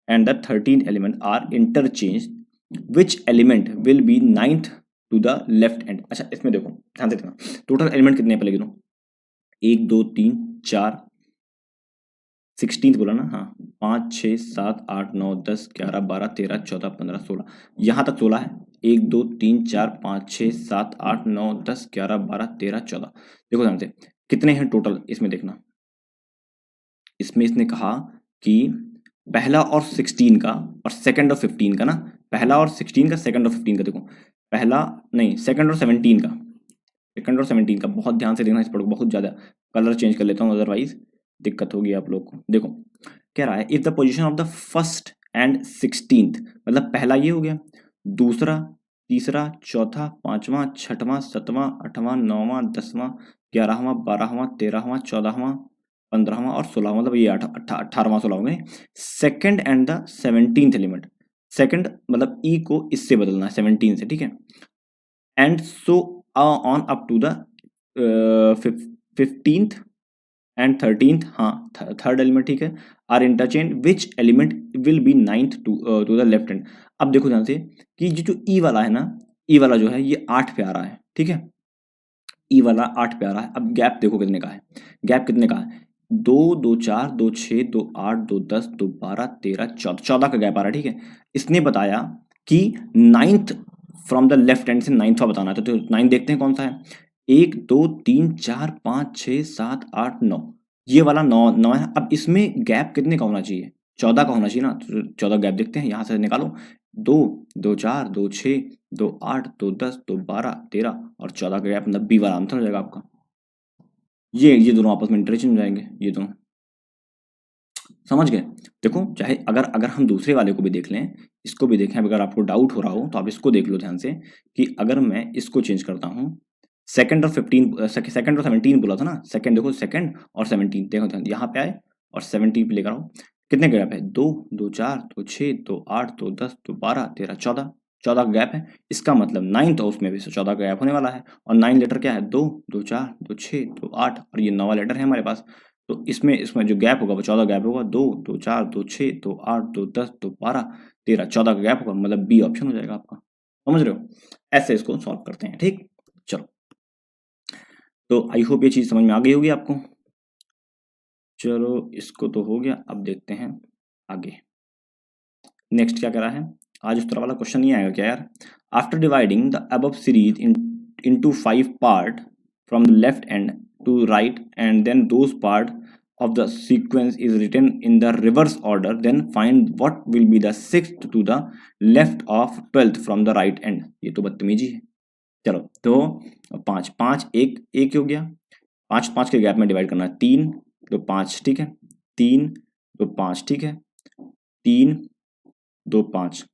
and the 13th element are interchanged, which element will be 9th to the left end। अच्छा इसमें देखो ध्यान से देखना, total element कितने पहले गिनो, 1 2 3 4, 16th बोला ना, हाँ 5 6 7 8 9 10 11 12 13 14 15 16, यहाँ तक 16 है। 1 2 3 4 5 6 7 8 9 10 11 12 13 14, देखो ध्यान से कितने हैं टोटल इसमें देखना। इसमें इसने कहा कि पहला और 16 का और सेकंड और 15 का ना, पहला और 16 का, सेकंड और 15 का। देखो पहला नहीं, सेकंड और 17 का, सेकंड और 17 का बहुत ध्यान से देखना इस पर, बहुत ज़्यादा कलर चेंज कर लेता हूँ अदरवाइज दिक्कत होगी आप लोग को। देखो कह रहा है if the position of the first and 16th, मतलब पहला ये हो गया, दूसरा, तीसरा, चौथा, पांचवा, छठवां, सातवां, आठवां, नौवां, 10वां, 11वां, 12वां, 13वां, 14वां, 15वां और 16वां, मतलब ये 18वां 16वां हो गए। Second and the 17th element, second मतलब ई को इससे बदलना है 17 से, ठीक है। And so on up to the 15th and 13th, हाँ थर्ड एलिमेंट, ठीक है, are interchange which element will be 9th to the left hand. अब देखो ध्यान से कि जो ई वाला है ना, ई वाला जो है ये 8 पे आ रहा है, ठीक है, ई वाला 8 पे आ रहा है। अब गैप देखो कितने का है, गैप कितने का है, 2 2 4 2 6 2 8 2 10 2 12 13 14, 14 का गैप आ रहा है, ठीक है। इसने बताया कि 9th from the left hand से 9वां बताना है, तो 9 देखते हैं कौन सा है, 1 2 3 4 5 6 7 8 9, ये वाला 9 है। अब इसमें गैप कितने का होना चाहिए, 14 का होना चाहिए ना, तो 14 गैप देखते हैं, यहाँ से निकालो, 2 2 4 2 6 2 8 2 10 2 12 13 और 14 का गैप, मतलब बी वाला आंसर हो जाएगा आपका। ये दोनों आपस में इंटरचेंज हो जाएंगे, ये दोनों, समझ गए। देखो चाहे अगर अगर हम दूसरे वाले को भी देख लें, इसको भी देखें, अगर आपको डाउट हो रहा हो तो आप इसको देख लो ध्यान से कि अगर मैं इसको चेंज करता हूँ, सेकंड और 15, सेकंड और 17 बोला था ना, सेकंड देखो, सेकंड और 17 देखो ध्यान, यहाँ पे आए और 17 पे लेकर आओ, कितने का गैप है, 2 2 4 2 6 2 8 2 10 2 12 13 14, 14 का गैप है। इसका मतलब 9 तो उसमें भी 14 का गैप होने वाला है, और 9 लेटर क्या है, 2 2 4 2 6 2 8, और ये 9वां लेटर है हमारे पास, तो इसमें इसमें जो गैप होगा वो 14 गैप होगा, 2 2 4 2 6 2 8 2 10 2 12 13 14 का गैप होगा, मतलब बी ऑप्शन हो जाएगा आपका, समझ रहे हो। ऐसे इसको सॉल्व करते हैं, ठीक। चलो, तो आई होप ये चीज समझ में आ गई होगी आपको। चलो इसको तो हो गया, अब देखते हैं आगे नेक्स्ट क्या कह रहा है। आज उस तरह वाला क्वेश्चन नहीं आएगा क्या यार। After dividing the above series into 5 part from the left end to right end then those part of the sequence is written in the reverse order, then find what will be the 6th to the left of 12th from the right end। ये तो बदतमीजी है। चलो तो 5 5 एक एक हो गया, 5 5 के गैप में डिवाइड करना है, 3 2 5, ठीक है, 3 2 5, ठीक है, 3 2 5,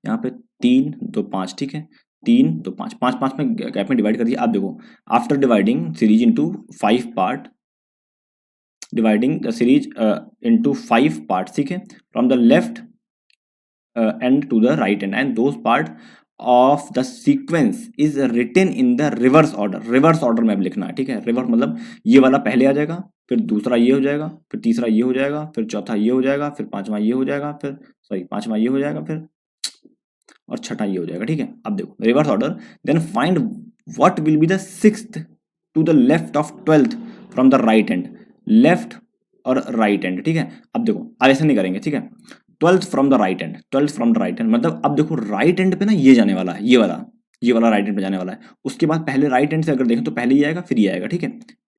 यहाँ पे 3 2 5, ठीक है, 3 2 5 5 5 में गैप में डिवाइड कर दिया। अब देखो after dividing series into 5 part, dividing the series into 5 parts, ठीक है, from the left end to the right end, and those part of the sequence is written in the reverse order। reverse order में अब लिखना है, ठीक है, reverse मतलब ये वाला पहले आ जाएगा, फिर दूसरा ये हो जाएगा, फिर तीसरा ये हो जाएगा, फिर चौथा ये हो जाएगा, फिर पांचवा ये हो जाएगा, फिर सॉरी पांचवा ये हो जाएगा, फिर और छठा ये हो जाएगा, ठीक है। अब देखो reverse order, then find what will be the 6th to the left of 12th from the right end, left और राइट एंड, ठीक है। अब देखो अब ऐसे नहीं करेंगे, ठीक है, 12th from the right and, 12th from the right and, मतलब अब देखो राइट एंड पे ना ये जाने वाला है, ये वाला राइट एंड पे जाने वाला है। उसके बाद पहले राइट एंड से अगर देखें तो पहले ये आएगा फिर ये आएगा, ठीक है।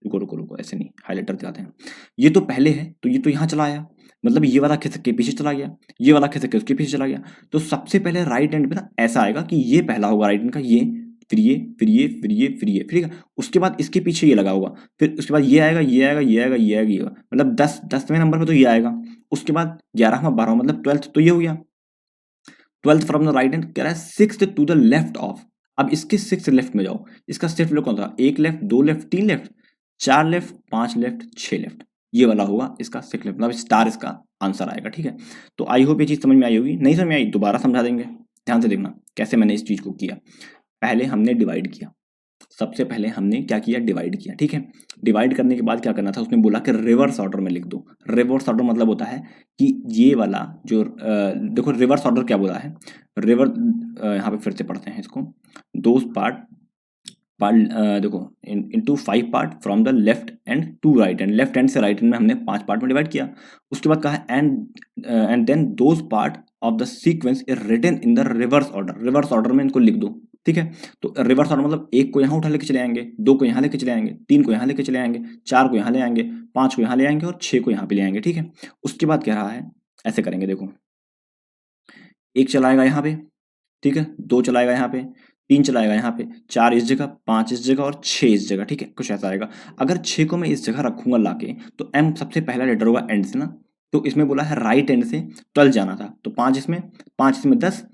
रुको रुको रुको, ऐसे नहीं, हाईलाइटर दिखाते हैं। ये तो पहले है तो ये तो यहाँ चला आया, मतलब ये वाला खिसक के पीछे चला गया, ये वाला खिसक के उसके पीछे चला गया। तो सबसे पहले राइट एंड पे ना ऐसा आएगा कि ये पहला होगा राइट एंड का, ये फिर ये फिर ये फिर ये फिर ये, ठीक है। उसके बाद इसके पीछे ये लगा होगा, फिर उसके बाद ये आएगा ये आएगा ये आएगा ये आएगा ये, मतलब 10वें नंबर पे तो ये आएगा। उसके बाद 11वां 12वां मतलब 12th, तो ये हो गया 12th from the right and. कह रहा है 6th to the left of, अब इसके 6th लेफ्ट में जाओ, इसका सिर्फ लोग कौन था, 1 left 2 left 3 left 4 left 5 left 6 left, ये वाला होगा इसका 6th लेफ्ट, मतलब स्टार इसका आंसर आएगा, ठीक है। तो आई होप ये चीज समझ में आई होगी, नहीं समझ में आई दोबारा समझा देंगे, ध्यान से देखना कैसे मैंने इस चीज को किया। पहले हमने डिवाइड किया, सबसे पहले हमने क्या किया, डिवाइड किया, ठीक है। डिवाइड करने के बाद क्या करना था, उसने बोला कि रिवर्स ऑर्डर में लिख दो। रिवर्स ऑर्डर मतलब होता है कि ये वाला जो देखो रिवर्स ऑर्डर क्या बोला है, यहाँ पे फिर से पढ़ते हैं इसको, दोज पार्ट देखो into 5 part from the left end to right end, left hand से राइट हैंड में हमने 5 पार्ट में डिवाइड किया। उसके बाद कहा है and then those part of the sequence is written in the reverse order, reverse order में इनको लिख दो, ठीक है। तो रिवर्स ऑर्डर मतलब 1 को यहाँ उठा लेके चले आएंगे, 2 को यहाँ लेके चले आएंगे, 3 को यहाँ लेके चले आएंगे, 4 को यहाँ ले आएंगे, 5 को यहाँ ले आएंगे और 6 को यहाँ पे ले आएंगे। ठीक है, उसके बाद कह रहा है ऐसे करेंगे, देखो 1 चलाएगा यहाँ पे, ठीक है, 2 चलाएगा यहाँ पे, 3 चलाएगा यहाँ पे, 4 इस जगह, 5 इस जगह और 6 इस जगह। ठीक है, कुछ ऐसा आएगा। अगर 6 को मैं इस जगह रखूंगा लाके, तो एम सबसे पहला लेटर होगा एंड से ना, तो इसमें बोला है राइट एंड से 12 जाना था, तो 5 इसमें 10,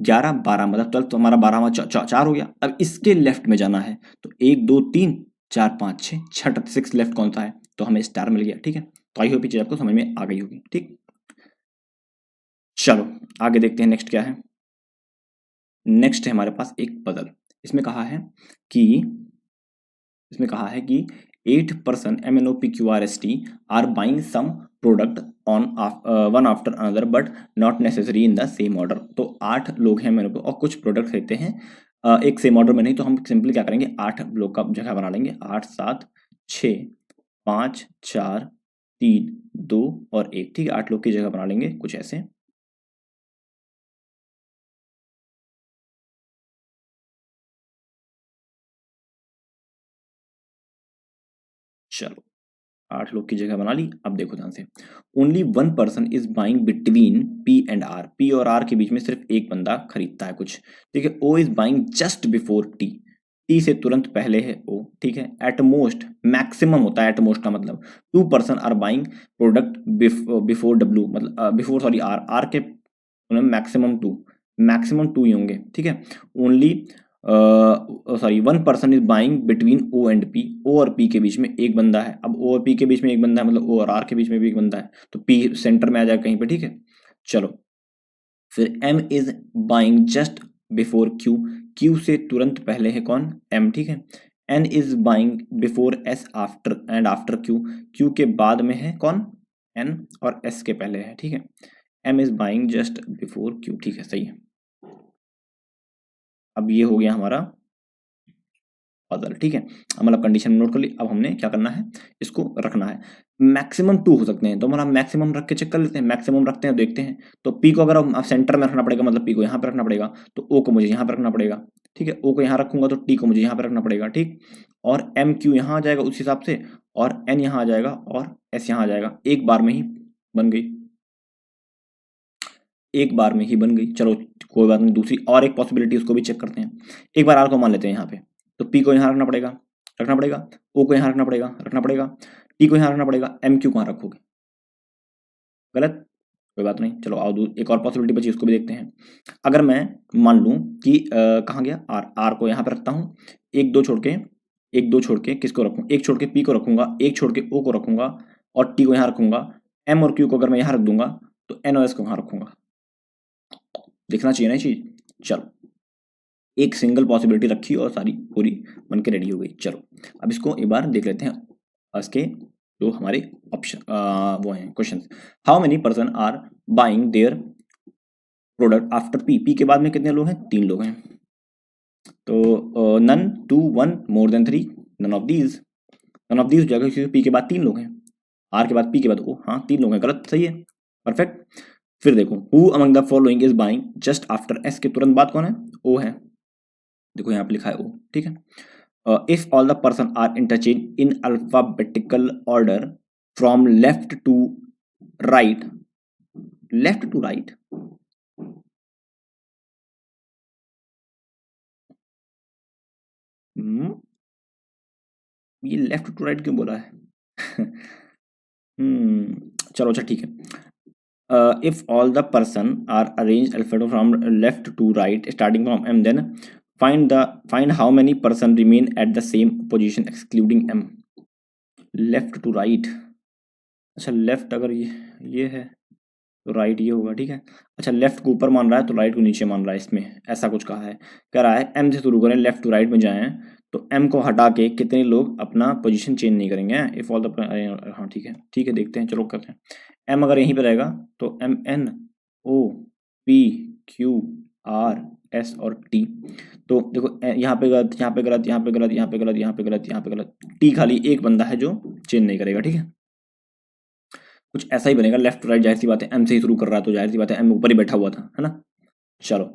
11, 12 मतलब 12 तो हमारा 12वां 4 हो गया। अब इसके लेफ्ट में जाना है, तो 1 2 3 4 5 6 छठा 6 लेफ्ट कौन सा है, तो हमें स्टार मिल गया। ठीक है, तो आई होप ये चीज आपको समझ में आ गई होगी। ठीक, चलो आगे देखते हैं नेक्स्ट क्या है। नेक्स्ट है हमारे पास एक पजल। इसमें कहा है कि 8% MNOPQRST are buying some product on one after another but not necessary in the same order. तो 8 लोग हैं मेरे को और कुछ प्रोडक्ट लेते हैं एक सेम ऑर्डर में नहीं, तो हम सिंपली क्या करेंगे 8 लोग का जगह बना लेंगे, 8 7 6 5 4 3 2 और 1। ठीक है, 8 लोग की जगह बना लेंगे कुछ ऐसे। चलो 8 लोग की जगह बना ली। अब देखो ध्यान से, only 1 person is buying between P and R. P और आर के बीच में सिर्फ एक बंदा खरीदता है कुछ। ठीक है, O is buying just before T. T से तुरंत पहले है ओ। ठीक है, एट मोस्ट मैक्सिमम होता है, एट मोस्ट का मतलब 2 person are buying product before W, मतलब बिफोर सॉरी आर, आर के मैक्सिमम टू ही होंगे। ठीक है, only sorry 1 person is buying between O and P. O और पी के बीच में एक बंदा है। अब ओ और पी के बीच में एक बंदा है, मतलब ओ और आर के बीच में भी एक बंदा है, तो पी सेंटर में आ जाएगा कहीं पे। ठीक है, चलो फिर M is buying just before Q. Q से तुरंत पहले है कौन, एम। ठीक है, N is buying before S after and after Q. Q के बाद में है कौन, एन, और एस के पहले है। ठीक है, M is buying just before Q. ठीक है, सही है। अब ये हो गया हमारा पजल। ठीक है, मतलब कंडीशन नोट कर ली। अब हमने क्या करना है, इसको रखना है। मैक्सिमम 2 हो सकते हैं, तो हमारा मैक्सिमम रख के चेक कर लेते हैं। मैक्सिमम रखते हैं, देखते हैं। तो पी को अगर हम सेंटर में रखना पड़ेगा, मतलब पी को यहाँ पे रखना पड़ेगा, तो ओ को मुझे यहाँ पे रखना पड़ेगा। ठीक है, ओ को यहाँ रखूंगा तो टी को मुझे यहाँ पे रखना पड़ेगा। ठीक, और एम क्यू यहाँ आ जाएगा उस हिसाब से, और एन यहाँ आ जाएगा और एस यहाँ आ जाएगा। एक बार में ही बन गई, एक बार में ही बन गई। चलो कोई बात नहीं, दूसरी और एक पॉसिबिलिटी उसको भी चेक करते हैं। एक बार आर को मान लेते हैं यहाँ पे, तो पी को यहाँ रखना पड़ेगा, ओ को यहाँ रखना पड़ेगा, टी को यहाँ रखना पड़ेगा, एम क्यू कहाँ रखोगे, गलत, कोई बात नहीं। चलो आओ एक और पॉसिबिलिटी बची, उसको भी देखते हैं। अगर मैं मान लूँ कि कहाँ गया आर, आर को यहाँ पे रखता हूँ, एक दो छोड़ के किसको रखूँ, एक छोड़ के पी को रखूंगा, एक छोड़ के ओ को रखूंगा और टी को यहाँ रखूंगा। एम और क्यू को अगर मैं यहाँ रख दूंगा तो एन और एस को कहाँ रखूंगा, देखना चाहिए ना चीज। चलो एक सिंगल पॉसिबिलिटी रखी और सारी पूरी बन के रेडी हो गई। चलो अब इसको एक बार देख लेते हैं, इसके जो हमारे ऑप्शन वो हैं question. How many person are buying their product after P. P के बाद में कितने लोग हैं, 3 लोग हैं। तो none, 2, 1, more than 3, none of these हो जाएगा क्योंकि पी के बाद 3 लोग हैं, आर के बाद पी के बाद ओ, हाँ 3 लोग हैं, गलत, सही है, परफेक्ट। फिर देखो who among the following is buying just after S, के तुरंत बाद कौन है, ओ है। देखो यहाँ पे लिखा है ओ। ठीक है, if all the person are interchanged in alphabetical order from left to right, हम्म, ये लेफ्ट टू राइट क्यों बोला है चलो अच्छा ठीक है। If all the person are arranged alphabet from left to right starting from M, then find how many person remain at the same position excluding M। Left to right, अच्छा left अगर ये है तो राइट ये होगा। ठीक है, अच्छा लेफ्ट को ऊपर मान रहा है तो राइट को नीचे मान रहा है, इसमें ऐसा कुछ कहा है। कह रहा है एम से शुरू करें, लेफ्ट टू राइट में जाएं, तो एम को हटा के कितने लोग अपना पोजीशन चेंज नहीं करेंगे। इफ ऑल द, हाँ ठीक है देखते हैं, चलो करते हैं। एम अगर यहीं पे रहेगा तो M N O P Q R S और टी। तो देखो यहाँ पे गलत, यहाँ पे गलत, यहाँ पे गलत, यहाँ पे गलत, यहाँ पे गलत, यहाँ पे गलत। टी खाली एक बंदा है जो चेंज नहीं करेगा। ठीक है, कुछ ऐसा ही बनेगा, लेफ्ट टू राइट, जाहिर सी बात है एम से ही शुरू कर रहा है तो जाहिर सी बात है एम ऊपर ही बैठा हुआ था, है ना। चलो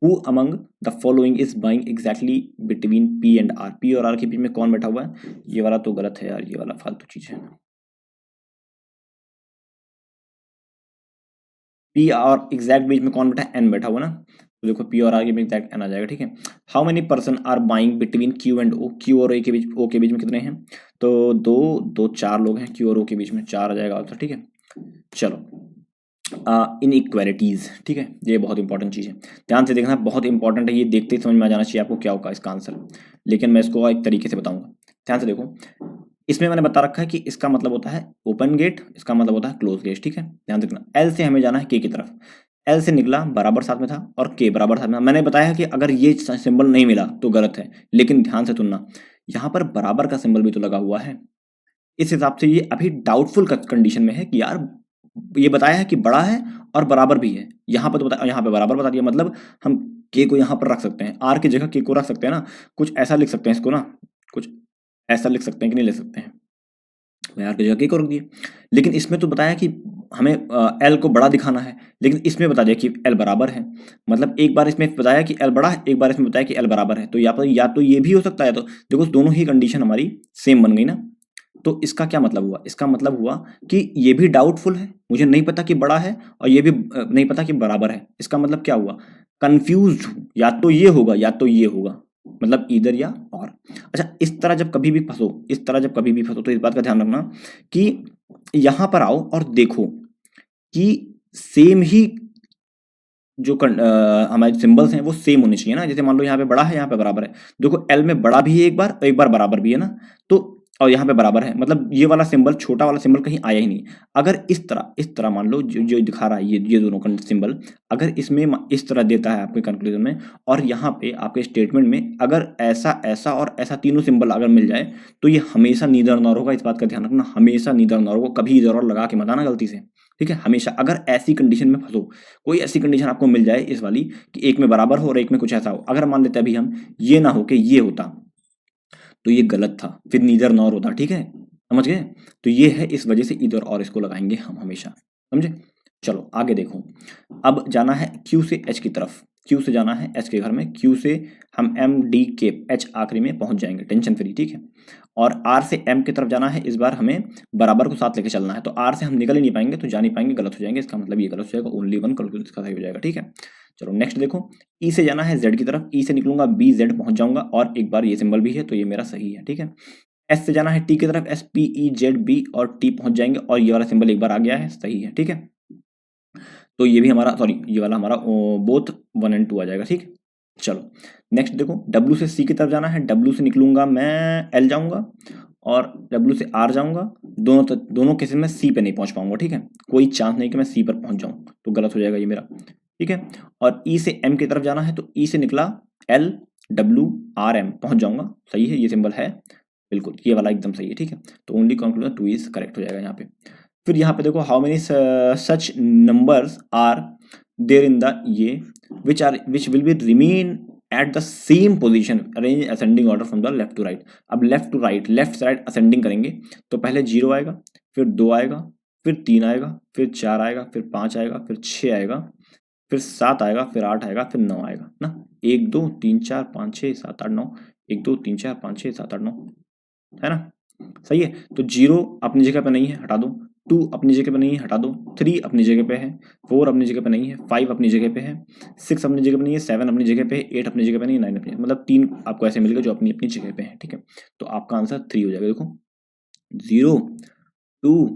who among the following is buying exactly between P and R, P और आर के बीच में कौन बैठा हुआ है? ये वाला तो गलत है यार, ये वाला फालतू चीज है। पी और एग्जैक्ट बीच में कौन बैठा है? एन बैठा हुआ ना, तो देखो पी और आर के बीच एग्जैक्ट एन आ जाएगा, ठीक है। How many person are buying between Q and O, Q और ओ के बीच में कितने हैं? तो दो चार लोग हैं, क्यू और ओ के बीच में चार आ जाएगा आंसर, ठीक है। चलो इन इक्वालिटीज, ठीक है, ये बहुत इंपॉर्टेंट चीज़ है, ध्यान से देखना, बहुत इंपॉर्टेंट है, ये देखते ही समझ में आ जाना चाहिए आपको क्या होगा इसका आंसर, लेकिन मैं इसको एक तरीके से बताऊंगा। ध्यान से देखो, इसमें मैंने बता रखा है कि इसका मतलब होता है ओपन गेट, इसका मतलब होता है क्लोज गेट, ठीक है। ध्यान से देखना, एल से हमें जाना है के की तरफ, एल से निकला बराबर साथ में था और के बराबर साथ में था। मैंने बताया कि अगर ये सिंबल नहीं मिला तो गलत है, लेकिन ध्यान से सुनना, यहाँ पर बराबर का सिंबल भी तो लगा हुआ है, इस हिसाब से ये अभी डाउटफुल कंडीशन में है कि यार ये बताया है कि बड़ा है और बराबर भी है, यहाँ पर तो बता, यहाँ पे बराबर बता दिया, मतलब हम के को यहाँ पर रख सकते हैं, आर की जगह के को रख सकते हैं ना, कुछ ऐसा लिख सकते हैं इसको ना, कुछ ऐसा लिख सकते हैं कि नहीं लिख सकते हैं, मैं आर की जगह के को रख दिए। लेकिन इसमें तो बताया कि हमें एल को बड़ा दिखाना है, लेकिन इसमें बता दिया कि एल बराबर है, मतलब एक बार इसमें बताया कि एल बड़ा है, एक बार इसमें बताया कि एल बराबर है, तो या तो ये भी हो सकता है, तो देखो दोनों ही कंडीशन हमारी सेम बन गई ना। तो इसका क्या मतलब हुआ? इसका मतलब हुआ कि ये भी डाउटफुल है, मुझे नहीं पता कि बड़ा है, और ये भी नहीं पता कि बराबर है। इसका मतलब क्या हुआ? कंफ्यूज हूं, या तो ये होगा या तो ये होगा, मतलब इधर या और। अच्छा, इस तरह जब कभी भी फंसो, तो इस बात का ध्यान रखना कि यहां पर आओ और देखो कि सेम ही जो हमारे सिंबल्स हैं वो सेम होने चाहिए ना, जैसे मान लो यहाँ पे बड़ा है, यहाँ पे बराबर है, देखो एल में बड़ा भी है एक बार बराबर भी है ना, तो और यहाँ पे बराबर है, मतलब ये वाला सिंबल, छोटा वाला सिंबल कहीं आया ही नहीं। अगर इस तरह मान लो जो दिखा रहा है ये दोनों सिंबल, अगर इसमें इस तरह देता है आपके कंक्लूजन में, और यहाँ पे आपके स्टेटमेंट में अगर ऐसा ऐसा और ऐसा तीनों सिंबल अगर मिल जाए, तो ये हमेशा नीदर नॉर होगा, इस बात का ध्यान रखना, हमेशा नीदर नॉर होगा, कभी इधर और लगा के मत आना गलती से, ठीक है। हमेशा अगर ऐसी कंडीशन में फंसो, कोई ऐसी कंडीशन आपको मिल जाए इस वाली कि एक में बराबर हो और एक में कुछ ऐसा हो, अगर मान लेते अभी हम ये ना हो कि ये होता, तो ये गलत था, फिर नीदर नॉर होता, ठीक है, समझ गए। तो ये है, इस वजह से इधर और इसको लगाएंगे हम हमेशा, समझे। चलो आगे देखो, अब जाना है क्यू से एच की तरफ, क्यू से जाना है एच के घर में, क्यू से हम एम डी के एच आखिरी में पहुंच जाएंगे टेंशन फ्री, ठीक है। और आर से एम की तरफ जाना है, इस बार हमें बराबर को साथ लेके चलना है, तो आर से हम निकल ही नहीं पाएंगे, तो जा नहीं पाएंगे, गलत हो जाएंगे, इसका मतलब ये गलत हो जाएगा, ओनली वन कैलकुलेट इसका सही हो जाएगा, ठीक है। चलो नेक्स्ट देखो, ई से जाना है जेड की तरफ, ई से निकलूंगा बी जेड पहुंच जाऊंगा, और एक बार ये सिंबल भी है, तो ये मेरा सही है, ठीक है। एस से जाना है टी की तरफ, S P E Z B और टी पहुंच जाएंगे, और ये वाला सिंबल एक बार आ गया है, सही है, ठीक है। तो ये भी हमारा, सॉरी ये वाला हमारा बोथ 1 और 2 आ जाएगा, ठीक। चलो नेक्स्ट देखो, डब्ल्यू से सी की तरफ जाना है, डब्ल्यू से निकलूंगा मैं एल जाऊंगा, और डब्ल्यू से आर जाऊंगा, दोनों केसेस में सी पे नहीं पहुंच पाऊंगा, ठीक है, कोई चांस नहीं कि मैं सी पर पहुंच जाऊं, तो गलत हो जाएगा ये मेरा, ठीक है। और ई से एम की तरफ जाना है, तो ई से निकला एल डब्ल्यू आर एम पहुंच जाऊंगा, सही है, ये सिंबल है बिल्कुल, ये वाला एकदम सही है, ठीक है। तो ओनली कंक्लूजन 2 इज करेक्ट हो जाएगा यहाँ पे। फिर यहाँ पे देखो, how many such numbers are there in the ये which will be remain at the same position arrange ascending order from the left to right. अब left to right, left side ascending करेंगे, तो पहले 0 आएगा, फिर 2 आएगा, फिर 3 आएगा, फिर 4 आएगा, फिर 5 आएगा, फिर 6 आएगा, फिर 7 आएगा, फिर 8 आएगा, फिर 9 आएगा ना, 1 2 3 4 5 6 7 8 9, 1 2 3 4 5 6 7 8 9, है ना, सही है। तो 0 अपनी जगह पे नहीं है, हटा दो, 2 अपनी जगह पे नहीं है, हटा दो, 3 अपनी जगह पे है, 4 अपनी जगह पे नहीं है, 5 अपनी जगह पे है, 6 अपनी जगह पे नहीं है, 7 अपनी जगह पे है, 8 अपनी जगह पे नहीं है, 9 अपनी, मतलब 3 आपको ऐसे मिलेगा जो अपनी अपनी जगह पे है, ठीक है। तो आपका आंसर 3 हो जाएगा, देखो 0 2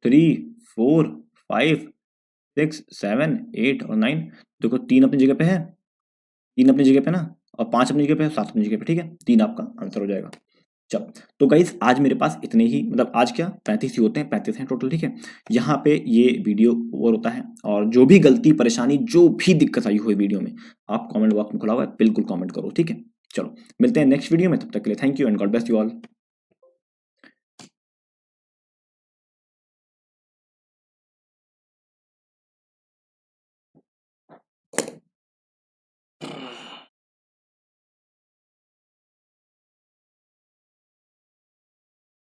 3 4 5 6 7 8 और 9, देखो 3 अपनी जगह पे है, 3 अपनी जगह पे ना, और 5 अपनी जगह पे है, 7 अपनी जगह पे, ठीक है, 3 आपका आंसर हो जाएगा। चलो तो गाइस आज मेरे पास इतने ही, मतलब आज क्या 35 ही होते हैं, 35 हैं टोटल, ठीक है। यहाँ पे ये वीडियो ओवर होता है, और जो भी गलती परेशानी जो भी दिक्कत आई हुई वीडियो में, आप कमेंट बॉक्स में खुला हुआ है, बिल्कुल कमेंट करो, ठीक है। चलो मिलते हैं नेक्स्ट वीडियो में, तब तक के लिए thank you and God bless you all.